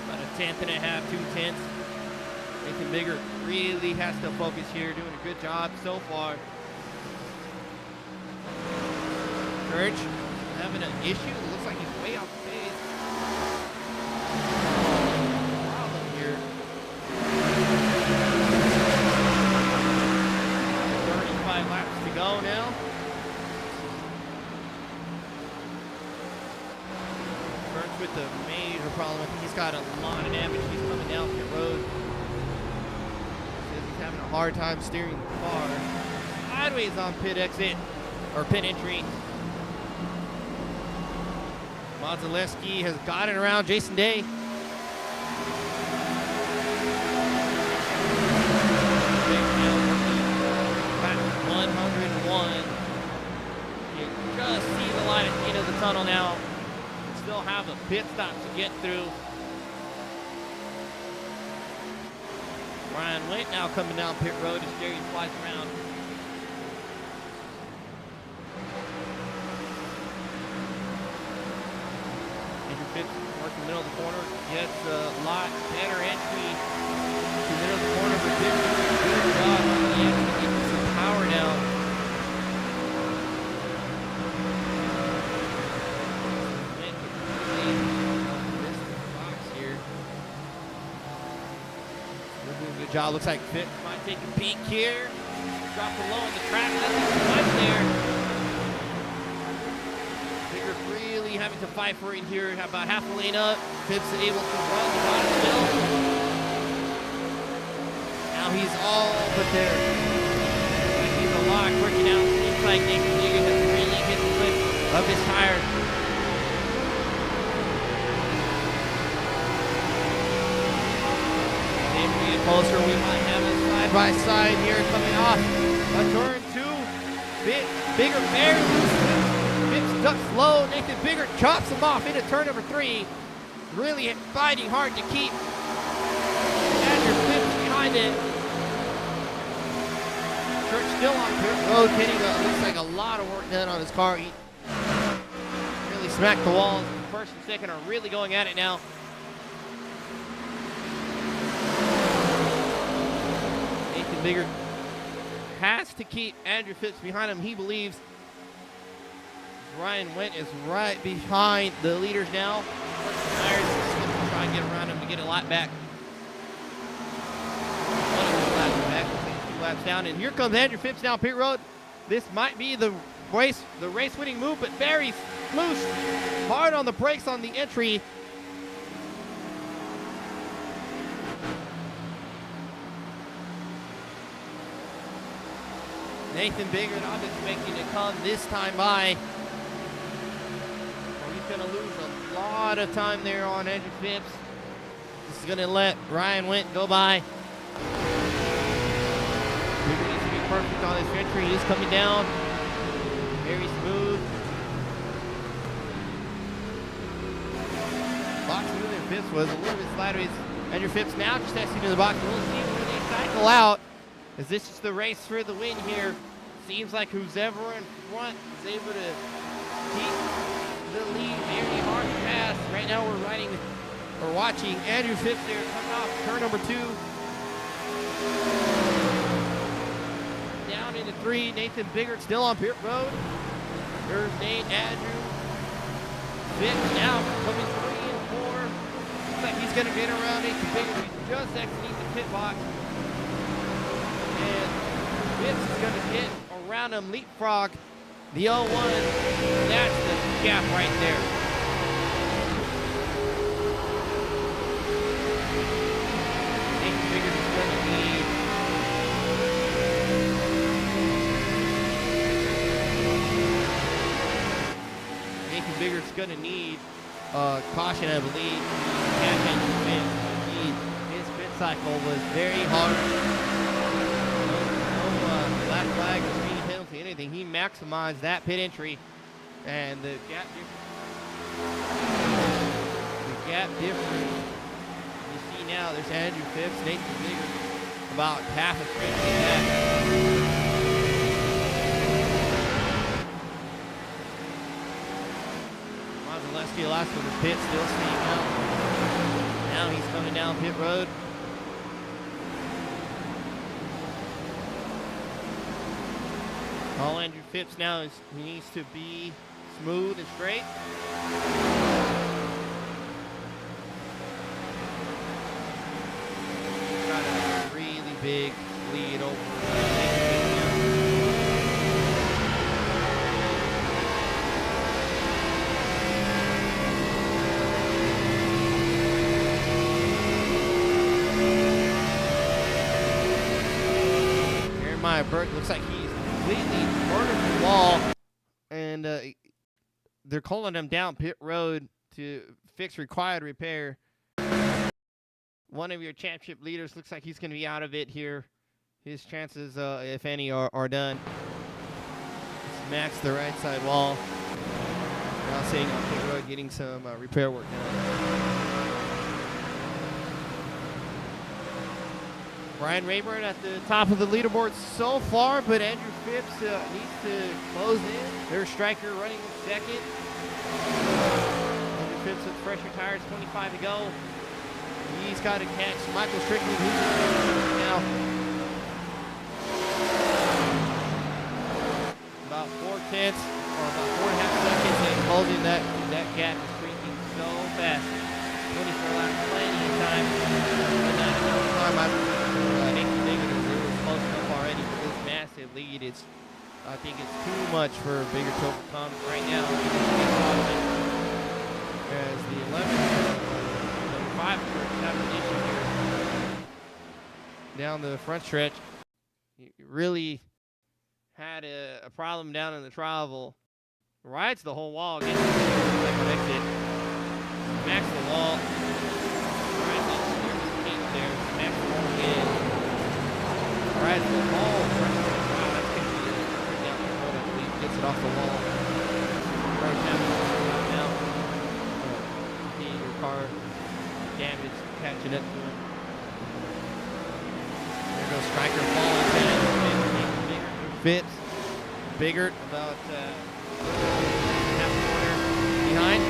Speaker 2: About a tenth and a half, 2/10. Nathan Biggert really has to focus here, doing a good job so far. Church having an issue. It looks like he's way off pace. Problem here. 35 laps to go now. Church with the major problem. I think he's got a lot of damage. He's coming down pit road. Says he's having a hard time steering the car sideways on pit exit or pit entry. Monzaleski has got it around Jason Day. Back 101. You just see the light at the end of the tunnel now. Still have a pit stop to get through. Ryan Went now coming down pit road as Jerry flies around. Working middle of the corner, gets a lot better entry to the middle of the corner, but good job on the end to get some power now. Box here. Doing a good job. Looks like Phipps might take a peek here. Drop the low on the track. Nothing much there. Really having to fight for it here. About half a lane up. Phipps able to run the bottom still. Now he's all but there. He's a lot quicker now. Seems like Nathan Biggert has really hit the clip of his tires. Maybe we get closer. We might have a side by side here coming off a turn 2. Biggert very loose. Phipps ducks low. Nathan Biggert chops him off into turn number 3. Really fighting hard to keep Andrew Phipps behind it. Church still on pit road, getting looks like a lot of work done on his car. He really smacked the wall. First and second are really going at it now. Nathan Biggert has to keep Andrew Phipps behind him. He believes. Ryan Went is right behind the leaders now. Myers is going to try and get around him to get a lap back. 1 laps back, 2 laps down, and here comes Andrew Phipps down pit road. This might be the race-winning move, but very loose, hard on the brakes on the entry. Nathan Biggert, I'm expecting to come this time by. He's going to lose a lot of time there on Andrew Phipps. This is going to let Ryan Went go by. Biggert needs to be perfect on this entry. He is coming down. Very smooth. Box moving Phipps was a little bit sideways. Andrew Phipps now just has to into the box. We'll see where they cycle out. As this is the race for the win here. Seems like who's ever in front is able to keep the lead very hard to pass. Right now we're watching Andrew Phipps there coming off turn number 2. Down into 3. Nathan Biggert still on pit road. There's Andrew Phipps now coming 3 and 4. Looks like he's going to get around Nathan Biggert. He's just exiting the pit box. And Phipps is going to get around him, leapfrog the 0-1. That's the gap right there. Nathan Biggert is going to need Nathan Biggert's going to need caution, I believe. His pit cycle was very hard. Black flag or speed penalty, anything. He maximized that pit entry, and the gap The gap difference. You see now, there's Andrew Phipps, Nathan Bigger, about half a straight back. Mazelewski last for the pit, still staying out. Now he's coming down pit road. All Andrew Phipps now is he needs to be smooth and straight. Got a really big lead over Jeremiah Burke looks like he's completely cornered the wall, and they're calling him down pit road to fix required repair. One of your championship leaders looks like he's going to be out of it here. His chances, if any, are done. Smacks the right side wall. Now sitting on pit road getting some repair work done. Brian Rayburn at the top of the leaderboard so far, but Andrew Phipps needs to close in. There's Stryker running second. Andrew Phipps with fresher tires, 25 to go. He's got to catch Michael Strickland, who's now about 4/10 or about 4.5 seconds, and closing that gap is creeping so fast. 24 laps, plenty of time. But not enough time. Nathan Bigger was close enough already for this massive lead. I think it's too much for Bigger to overcome right now. As the 11th, number 5 having an issue here down the front stretch. He really had a problem down in the travel. Rides the whole wall, gets the second exit, smacks the wall. Rides up near his feet there, smacks the wall again. Rides the wall. Wow, that's going to be a down the road, I believe. Gets it off the wall. Right now. Seeing your car damage, catching up to him. There goes Stryker falling down. Phipps. Bigger, about half a corner behind.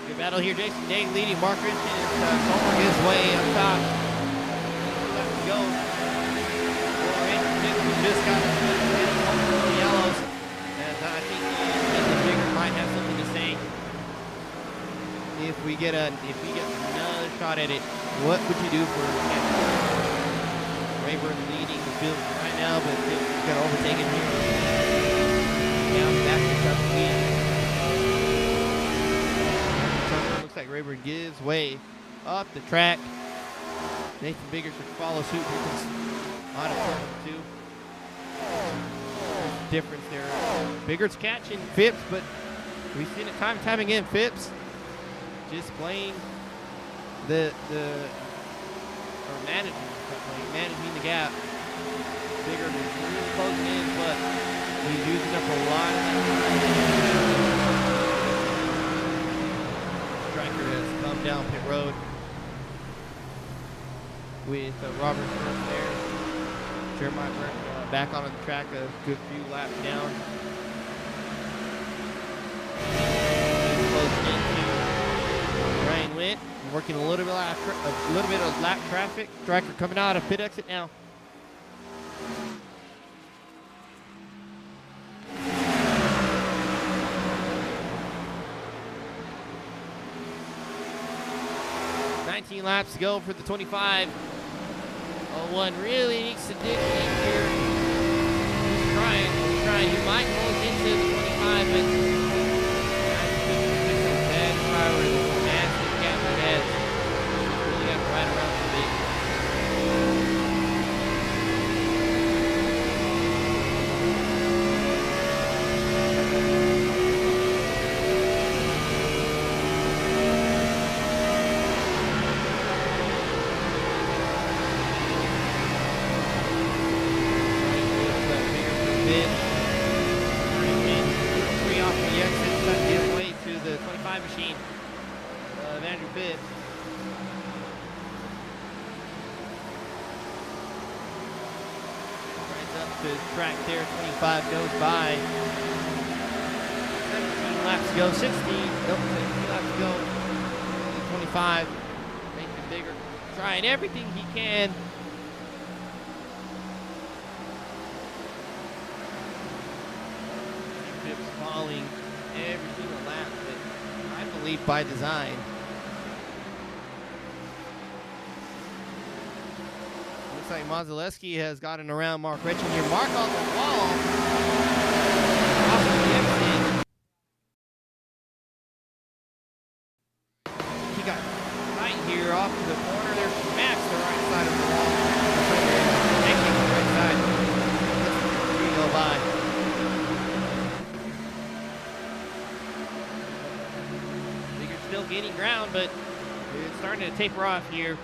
Speaker 2: Good battle here. Jason Day leading. Mark Richardson is going his way up top. Left to go. Just got the yellows. And I think Bigger might have something to say. If we get another shot at it, what would you do for Rayburn leading the field right now, but he's going to overtake him here. Down back to the lead. Looks like Rayburn gives way up the track. Nathan Bigger should follow suit. On a turn two. Difference there. Bigger's catching Phipps, but we've seen it time and time again. Phipps just playing managing the gap. Bigger is really closing in, but he's using up a lot of that. Stryker has come down pit road with Robert Burke there. Jeremiah Burke back on the track a good few laps down. Closing into Ryan Wint, working a little bit of lap traffic. Stryker coming out of pit exit now. Laps to go for the 25. 01 really needs to dig deep here. He's trying. He might close into the 25, but bad power is a massive gap ahead. Really got to ride around the big. the track there. 25 goes by. 17 laps to go. 16. Nope, 17 laps to go. 25. Making bigger. Trying everything he can. Phipps falling every single lap, but I believe by design. Looks like Mazelewski has gotten around Mark Retchin here. Mark on the wall. Off of the exit. He got right here off to the corner. There's Max, the right side of the wall. Taking the right side. Let's go by. Bigger's still gaining ground, but it's starting to taper off here.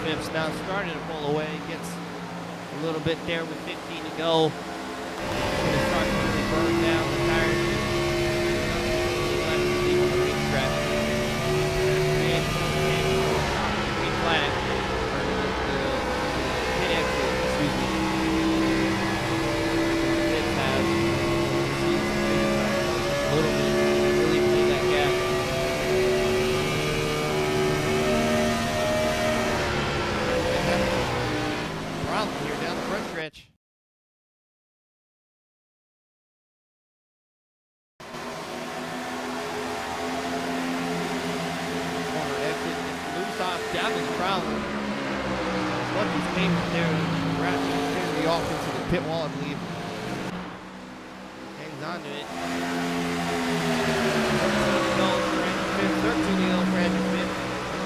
Speaker 2: Phipps now starting to pull away, gets a little bit there with 15 to go. He's going to start to really burn down the tires. Left to leave on the racetrack. And green flag. Or the pit exit, excuse me. Phipps has a little bit really play that gap. Problem here down the front stretch. Corner exit, loose off, down to the problem. Lucky's pavement there, wrapping the offense to the pit wall, I believe. Hangs on to it. 13 to go for Andrew Phipps.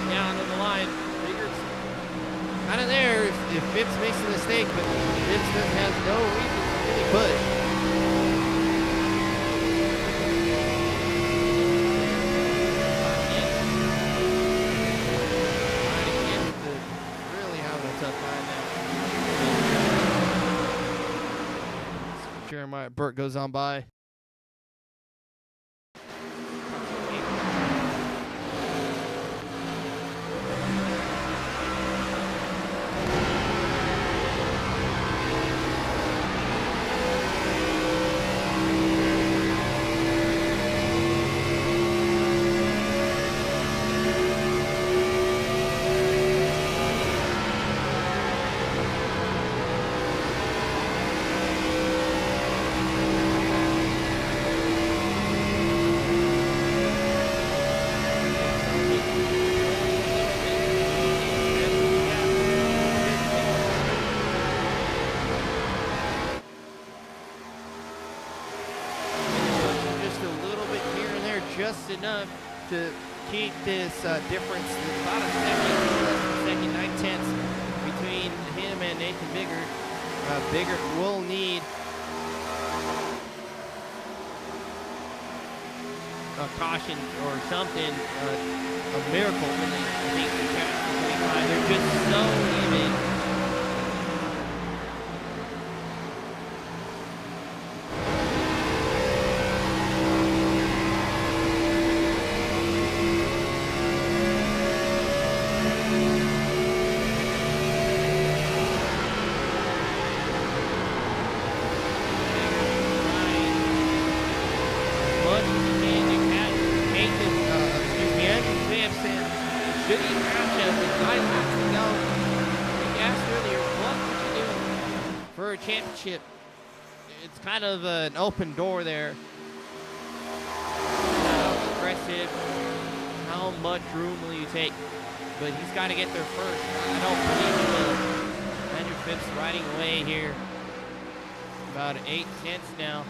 Speaker 2: Down to the line. Bigger's kind of there if Phipps makes a mistake, but Phipps has no reason to really push. Really having a tough time now. Jeremiah Burt goes on by. Just enough to keep this difference about a second, 9/10 between him and Nathan Bigger. Bigger will need a caution or something, a miracle. I think they're just so even. Should he catch us with 9 laps to go? Like I asked earlier, what would you do for a championship? It's kind of an open door there. How aggressive, how much room will you take? But he's got to get there first. I don't believe he will. Andrew Phipps riding away here. About 8 tenths now.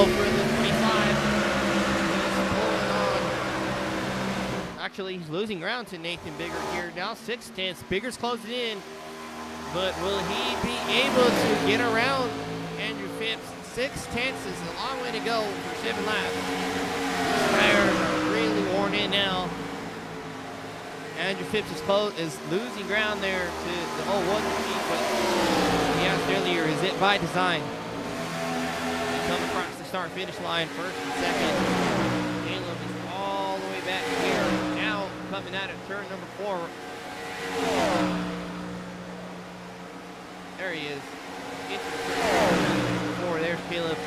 Speaker 2: go for the 25. He's pulling on. Actually, he's losing ground to Nathan Biggert here. Now 6/10. Biggert's closing in. But will he be able to get around Andrew Phipps? 6/10 is a long way to go for 7 laps. His tires are really worn in now. Andrew Phipps is losing ground there to the 1 speed, but he asked earlier, is it by design? They come across the start-finish line first and second. Caleb is all the way back here. Now coming out of turn number 4. There he is. Into turn 4. There's Caleb.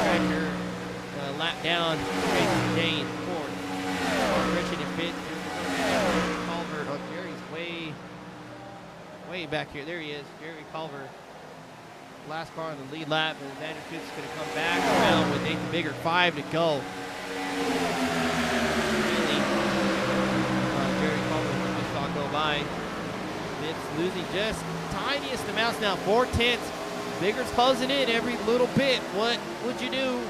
Speaker 2: Tractor lap down. Jason Jane fourth. Richard in fifth. Culver. Oh, Jerry's way back here. There he is. Jerry Culver. Last car on the lead lap, and Andrew Phipps is going to come back around with Nathan Biggert. 5 to go. Really, Jerry Culver just saw go by. Phipps losing just tiniest amounts now. 4/10. Biggert's closing in every little bit. What would you do?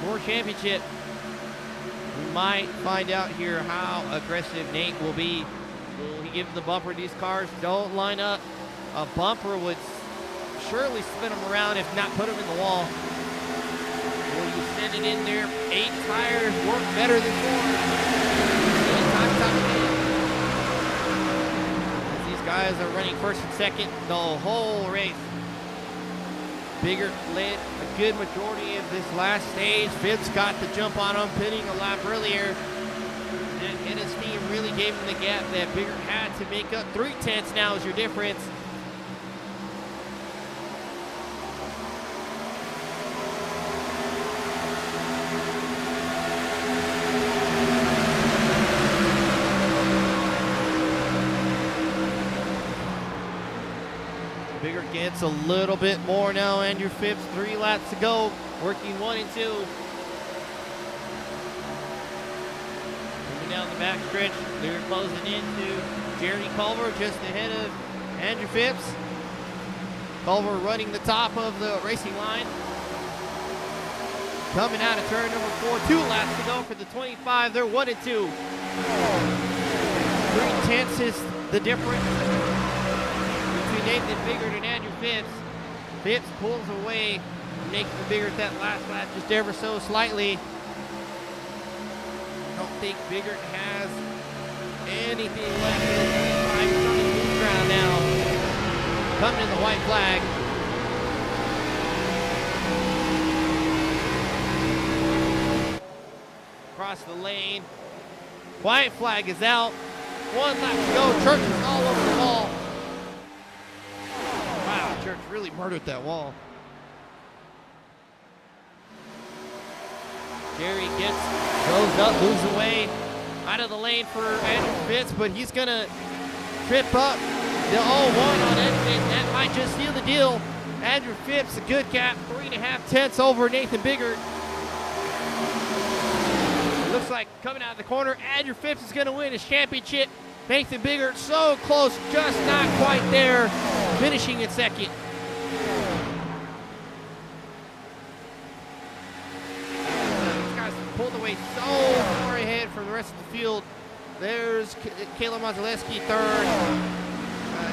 Speaker 2: More championship. We might find out here how aggressive Nate will be. Will he give the bumper? These cars don't line up. A bumper would surely spin them around, if not put them in the wall. Will you send it in there? 8 tires work better than 4. As these guys are running first and second the whole race. Biggert led a good majority of this last stage. Phipps got the jump on him, pitting a lap earlier. And his team really gave him the gap that Biggert had to make up. 3/10 now is your difference. Biggert gets a little bit more now. Andrew Phipps, 3 laps to go, working 1 and 2. Moving down the back stretch, they're closing into Jerry Culver just ahead of Andrew Phipps. Culver running the top of the racing line. Coming out of turn number 4, 2 laps to go for the 25. They're 1 and 2. 3/10 is the difference between Nathan Biggert and Andrew Phipps. Phipps pulls away, making Biggert that last lap just ever so slightly. I don't think Biggert has anything left. He's on the loose ground now. Coming in the white flag. Across the lane. White flag is out. 1 lap to go. Church is all over the wall. Wow, Church really murdered that wall. Jerry goes up, moves away out of the lane for Andrew Phipps, but he's going to trip up the 0-1 on anything. That might just seal the deal. Andrew Phipps, a good gap, 3.5 over Nathan Biggert. It looks like coming out of the corner, Andrew Phipps is going to win his championship. Nathan Biggert so close, just not quite there, finishing in second. These guys pulled away so far ahead from the rest of the field. There's Caleb Mazaleski third,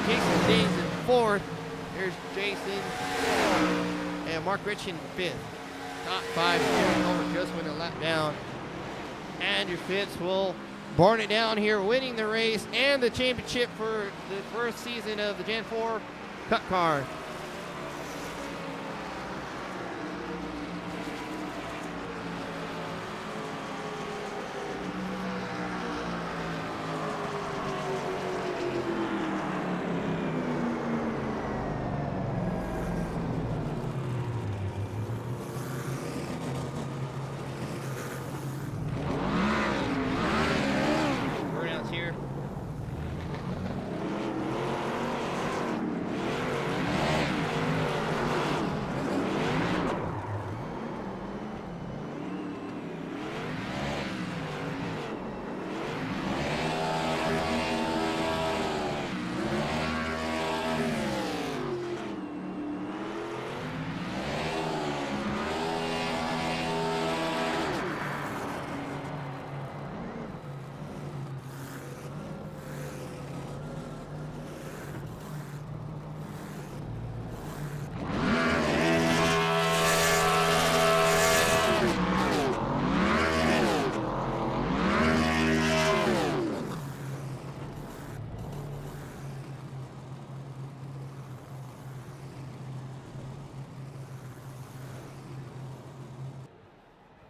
Speaker 2: Jason Danes in fourth. There's Jason and Mark Rich in fifth. Top 5, over just went a lap down. Andrew Phipps will burn it down here, winning the race and the championship for the first season of the Gen 4 Cup Car.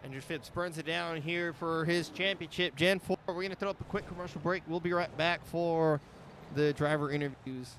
Speaker 2: Andrew Phipps burns it down here for his championship Gen 4. We're going to throw up a quick commercial break. We'll be right back for the driver interviews.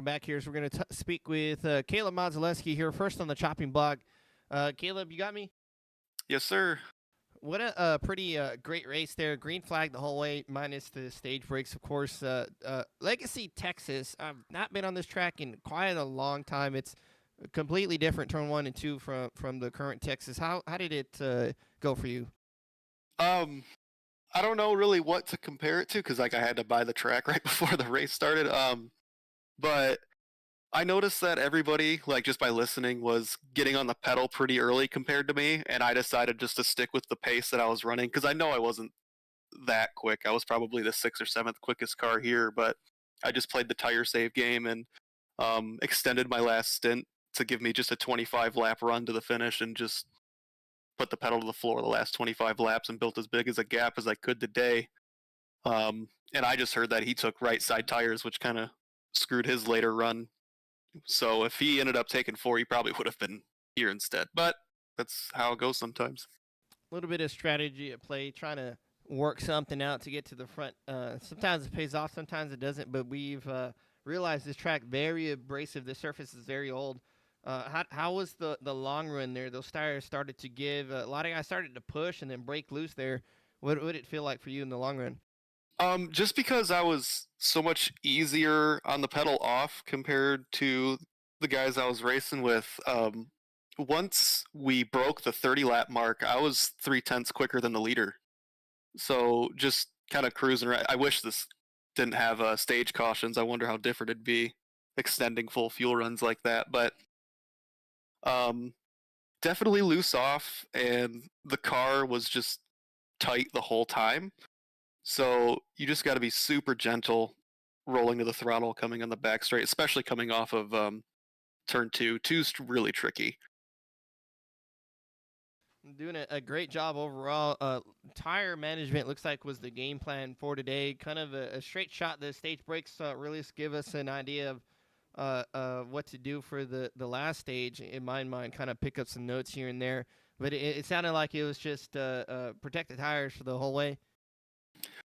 Speaker 2: Back here, so we're going to speak with Caleb Modzelewski here, first on the chopping block. Caleb, you got me?
Speaker 3: Yes, sir.
Speaker 2: What a pretty great race there. Green flag the whole way, minus the stage breaks, of course. Legacy, Texas. I've not been on this track in quite a long time. It's completely different, turn 1 and 2 from the current Texas. How did it go for you?
Speaker 3: I don't know really what to compare it to because I had to buy the track right before the race started. But I noticed that everybody, just by listening, was getting on the pedal pretty early compared to me, and I decided just to stick with the pace that I was running because I know I wasn't that quick. I was probably the 6th or 7th quickest car here, but I just played the tire save game and extended my last stint to give me just a 25-lap run to the finish and just put the pedal to the floor the last 25 laps and built as big as a gap as I could today. And I just heard that he took right side tires, which kind of screwed his later run. So if he ended up taking 4, he probably would have been here instead. But that's how it goes sometimes.
Speaker 2: A little bit of strategy at play, trying to work something out to get to the front. Sometimes it pays off, sometimes it doesn't. But we've realized this track very abrasive. The surface is very old. How was the long run there? Those tires started to give. A lot of guys started to push and then break loose there. What would it feel like for you in the long run?
Speaker 3: Just because I was so much easier on the pedal off compared to the guys I was racing with, once we broke the 30-lap mark, I was 3/10 quicker than the leader. So just kind of cruising around. I wish this didn't have stage cautions. I wonder how different it'd be extending full fuel runs like that. But definitely loose off, and the car was just tight the whole time. So you just got to be super gentle rolling to the throttle coming on the back straight, especially coming off of turn 2. 2's really tricky.
Speaker 2: Doing a great job overall. Tire management looks like was the game plan for today. Kind of a straight shot. The stage breaks really give us an idea of what to do for the last stage. In my mind, kind of pick up some notes here and there. But it sounded like it was just protect the tires for the whole way.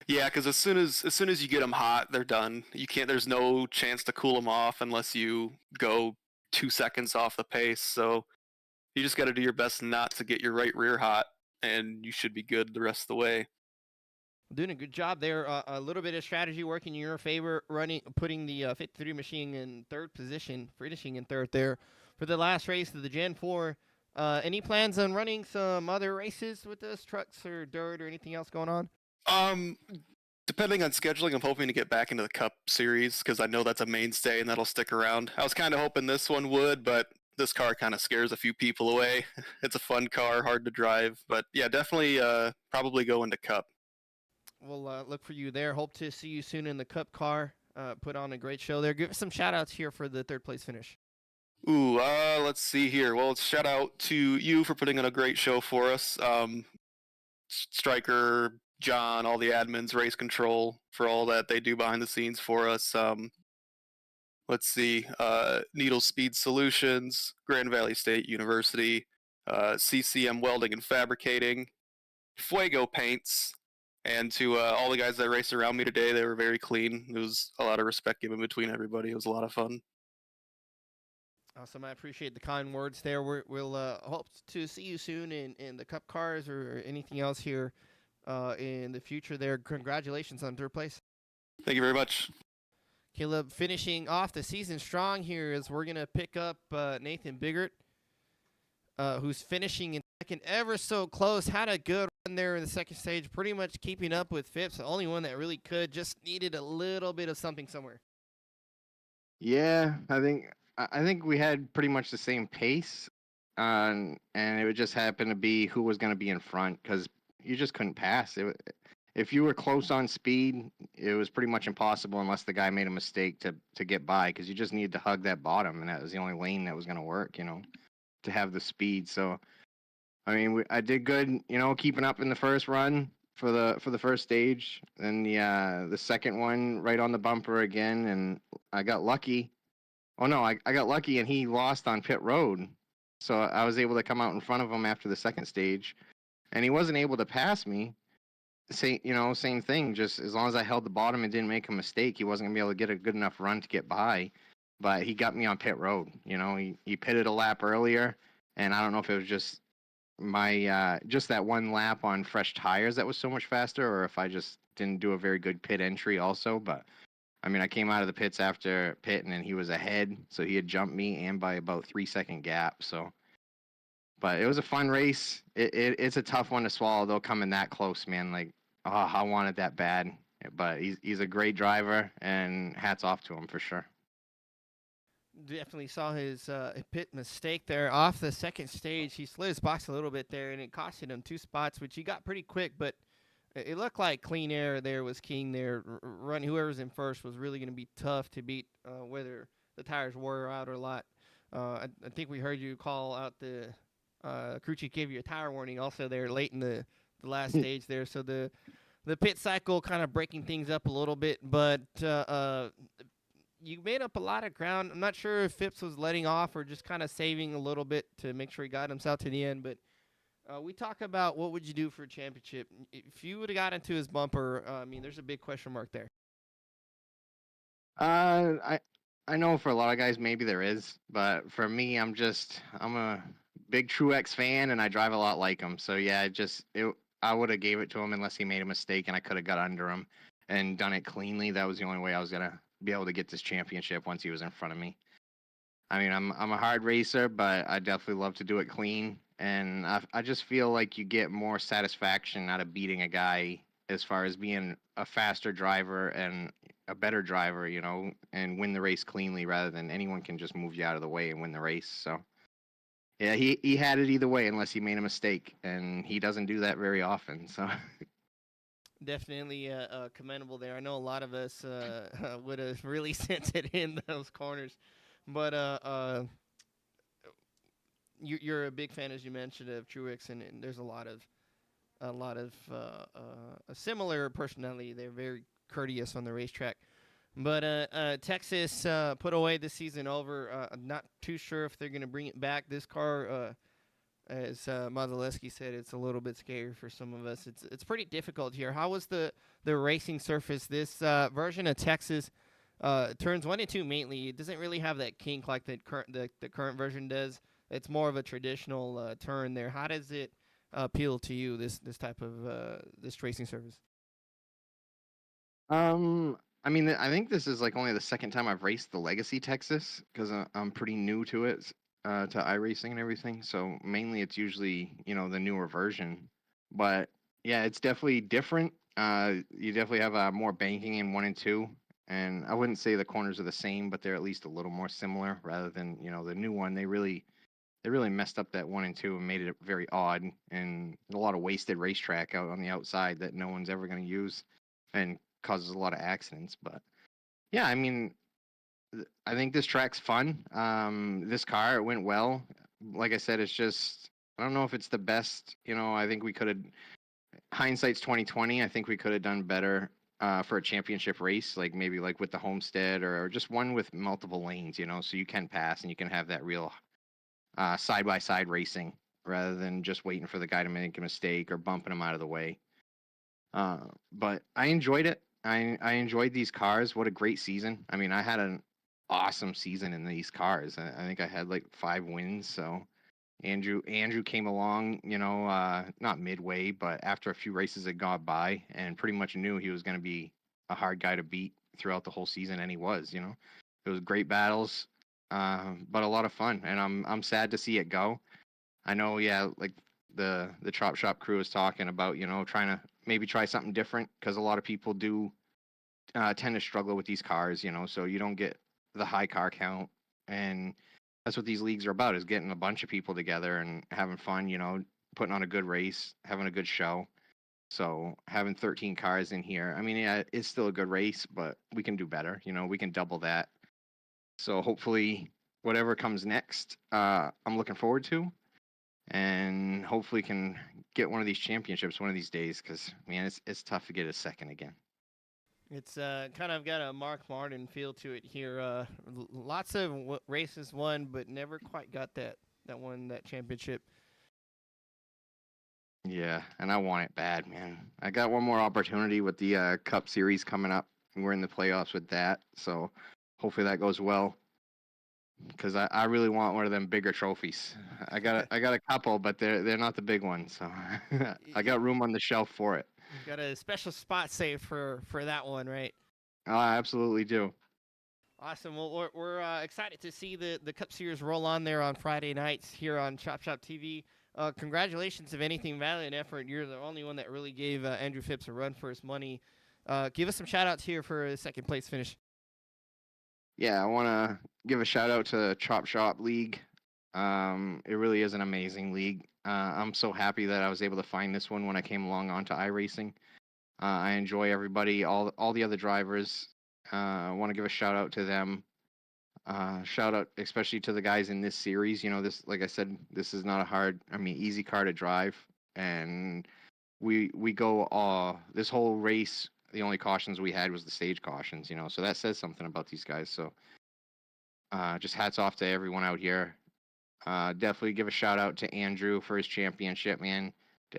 Speaker 3: Yeah, because as soon as you get them hot, they're done. You can't. There's no chance to cool them off unless you go 2 seconds off the pace. So you just got to do your best not to get your right rear hot, and you should be good the rest of the way.
Speaker 2: Doing a good job there. A little bit of strategy working in your favor, putting the 53 machine in third position, finishing in third there for the last race of the Gen 4. Any plans on running some other races with this, trucks or dirt or anything else going on?
Speaker 3: Depending on scheduling, I'm hoping to get back into the Cup Series because I know that's a mainstay and that'll stick around. I was kind of hoping this one would, but this car kind of scares a few people away. It's a fun car, hard to drive, but yeah, definitely probably go into Cup.
Speaker 2: We'll look for you there. Hope to see you soon in the Cup car. Put on a great show there. Give us some shout outs here for the third place finish.
Speaker 3: Ooh, let's see here. Well, shout out to you for putting on a great show for us. Striker, John, all the admins, Race Control, for all that they do behind the scenes for us. Let's see, Needle Speed Solutions, Grand Valley State University, CCM Welding and Fabricating, Fuego Paints, and to all the guys that raced around me today. They were very clean. It was a lot of respect given between everybody. It was a lot of fun.
Speaker 2: Awesome. I appreciate the kind words there. We'll hope to see you soon in the Cup cars or anything else here in the future there. Congratulations on third place.
Speaker 3: Thank you very much.
Speaker 2: Caleb finishing off the season strong here as we're going to pick up Nathan Biggert, who's finishing in second, ever so close. Had a good run there in the second stage, pretty much keeping up with Phipps. The only one that really could, just needed a little bit of something somewhere.
Speaker 4: Yeah, I think we had pretty much the same pace, and it would just happen to be who was going to be in front because you just couldn't pass. If you were close on speed, it was pretty much impossible unless the guy made a mistake to get by because you just needed to hug that bottom, and that was the only lane that was going to work, to have the speed. So, I mean, I did good, keeping up in the first run for the first stage, and the second one right on the bumper again, and I got lucky. Oh no, I got lucky and he lost on pit road. So I was able to come out in front of him after the second stage and he wasn't able to pass me. Same thing. Just as long as I held the bottom and didn't make a mistake, he wasn't gonna be able to get a good enough run to get by. But he got me on pit road. He pitted a lap earlier and I don't know if it was just my just that one lap on fresh tires that was so much faster or if I just didn't do a very good pit entry also, but I mean, I came out of the pits after pitting and he was ahead, so he had jumped me and by about 3-second gap. So, but it was a fun race. It's a tough one to swallow though, coming that close, man. Like, oh, I wanted that bad, but he's a great driver, and hats off to him for sure.
Speaker 2: Definitely saw his pit mistake there off the second stage. He slid his box a little bit there, and it costed him 2 spots, which he got pretty quick, but it looked like clean air there was king there. Run whoever's in first was really going to be tough to beat, whether the tires wore out or not. I think we heard you call out the crew chief gave you a tire warning also there late in the last stage there. So the pit cycle kind of breaking things up a little bit, but you made up a lot of ground. I'm not sure if Phipps was letting off or just kind of saving a little bit to make sure he got himself to the end, but we talk about what would you do for a championship. If you would have got into his bumper, I mean, there's a big question mark there.
Speaker 4: I know for a lot of guys maybe there is, but for me, I'm a big Truex fan and I drive a lot like him. So yeah, I would have gave it to him unless he made a mistake and I could have got under him and done it cleanly. That was the only way I was gonna be able to get this championship once he was in front of me. I mean, I'm a hard racer, but I definitely love to do it clean. And I just feel like you get more satisfaction out of beating a guy as far as being a faster driver and a better driver, and win the race cleanly rather than anyone can just move you out of the way and win the race. So, yeah, he had it either way unless he made a mistake, and he doesn't do that very often. So.
Speaker 2: Definitely commendable there. I know a lot of us would have really sent it in those corners. But you're a big fan, as you mentioned, of Truex, and there's a lot of a similar personality. They're very courteous on the racetrack. But Texas put away the season over. I'm not too sure if they're going to bring it back. This car, as Mazaleski said, it's a little bit scary for some of us. It's pretty difficult here. How was the racing surface? This version of Texas turns 1 and 2 mainly. It doesn't really have that kink like the current version does. It's more of a traditional turn there. How does it appeal to you, this type of this racing surface?
Speaker 4: I mean, I think this is like only the second time I've raced the Legacy Texas because I'm pretty new to it, to iRacing and everything. So mainly it's usually, the newer version. But yeah, it's definitely different. You definitely have more banking in 1 and 2. And I wouldn't say the corners are the same, but they're at least a little more similar rather than, the new one. They really messed up that 1 and 2 and made it very odd and a lot of wasted racetrack out on the outside that no one's ever going to use and causes a lot of accidents. But yeah, I mean, I think this track's fun. This car, it went well. Like I said, it's just, I don't know if it's the best. I think we could have, hindsight's 2020. I think we could have done better for a championship race, like maybe like with the Homestead or just one with multiple lanes, so you can pass and you can have that real side by side racing rather than just waiting for the guy to make a mistake or bumping him out of the way. But I enjoyed it. I enjoyed these cars. What a great season. I mean, I had an awesome season in these cars. I think I had like 5 wins. So Andrew came along, not midway, but after a few races had gone by and pretty much knew he was going to be a hard guy to beat throughout the whole season, and he was. It was great battles, but a lot of fun, and I'm sad to see it go. I know, yeah, like the Chop Shop crew is talking about, trying to maybe try something different because a lot of people do tend to struggle with these cars, so you don't get the high car count, and that's what these leagues are about, is getting a bunch of people together and having fun, putting on a good race, having a good show. So having 13 cars in here, I mean, yeah, it's still a good race, but we can do better. We can double that. So hopefully, whatever comes next, I'm looking forward to, and hopefully can get one of these championships one of these days. Because man, it's tough to get a second again.
Speaker 2: It's kind of got a Mark Martin feel to it here. Lots of races won, but never quite got that championship.
Speaker 4: Yeah, and I want it bad, man. I got one more opportunity with the Cup Series coming up. We're in the playoffs with that, so hopefully that goes well. Because I really want one of them bigger trophies. I got a couple, but they're not the big ones, so I got room on the shelf for it.
Speaker 2: You've got a special spot saved for that one, right?
Speaker 4: I absolutely do.
Speaker 2: Awesome. Well, we're excited to see the Cup Series roll on there on Friday nights here on Chop Shop TV. Congratulations, if anything, valiant effort. You're the only one that really gave Andrew Phipps a run for his money. Give us some shout-outs here for a second-place finish.
Speaker 4: Yeah, I want to give a shout-out to Chop Shop League. It really is an amazing league. I'm so happy that I was able to find this one when I came along onto iRacing. I enjoy everybody, all the other drivers. I want to give a shout-out to them. Shout out especially to the guys in this series. This, like I said, this is not easy car to drive, and we go this whole race. The only cautions we had was the stage cautions, so that says something about these guys. So, just hats off to everyone out here. Definitely give a shout out to Andrew for his championship, man.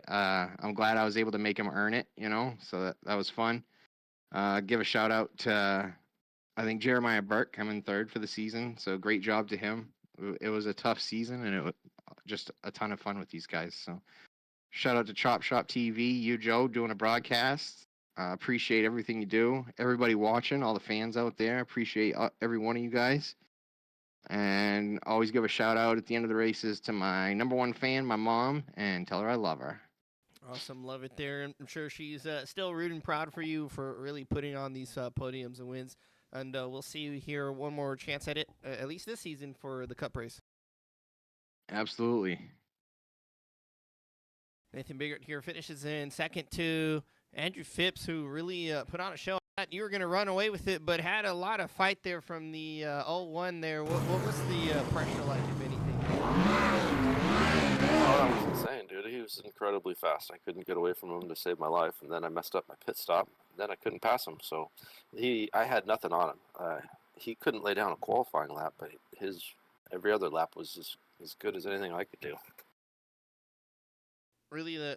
Speaker 4: I'm glad I was able to make him earn it, so that was fun. Give a shout out to, I think, Jeremiah Burke coming third for the season. So great job to him. It was a tough season, and it was just a ton of fun with these guys. So shout out to Chop Shop TV, you, Joe, doing a broadcast. Appreciate everything you do. Everybody watching, all the fans out there, appreciate every one of you guys. And always give a shout out at the end of the races to my number one fan, my mom, and tell her I love her.
Speaker 2: Awesome. Love it there. I'm sure she's still rooting proud for you for really putting on these podiums and wins. And we'll see you here one more chance at it, at least this season, for the Cup race.
Speaker 4: Absolutely.
Speaker 2: Nathan Biggert here finishes in second to Andrew Phipps, who really put on a show. You were going to run away with it, but had a lot of fight there from the 0-1 there. What was the pressure like, if anything?
Speaker 5: Oh, that was insane, dude. He was incredibly fast. I couldn't get away from him to save my life, and then I messed up my pit stop. Then I couldn't pass him, so I had nothing on him. He couldn't lay down a qualifying lap, but his every other lap was as good as anything I could do.
Speaker 2: Really,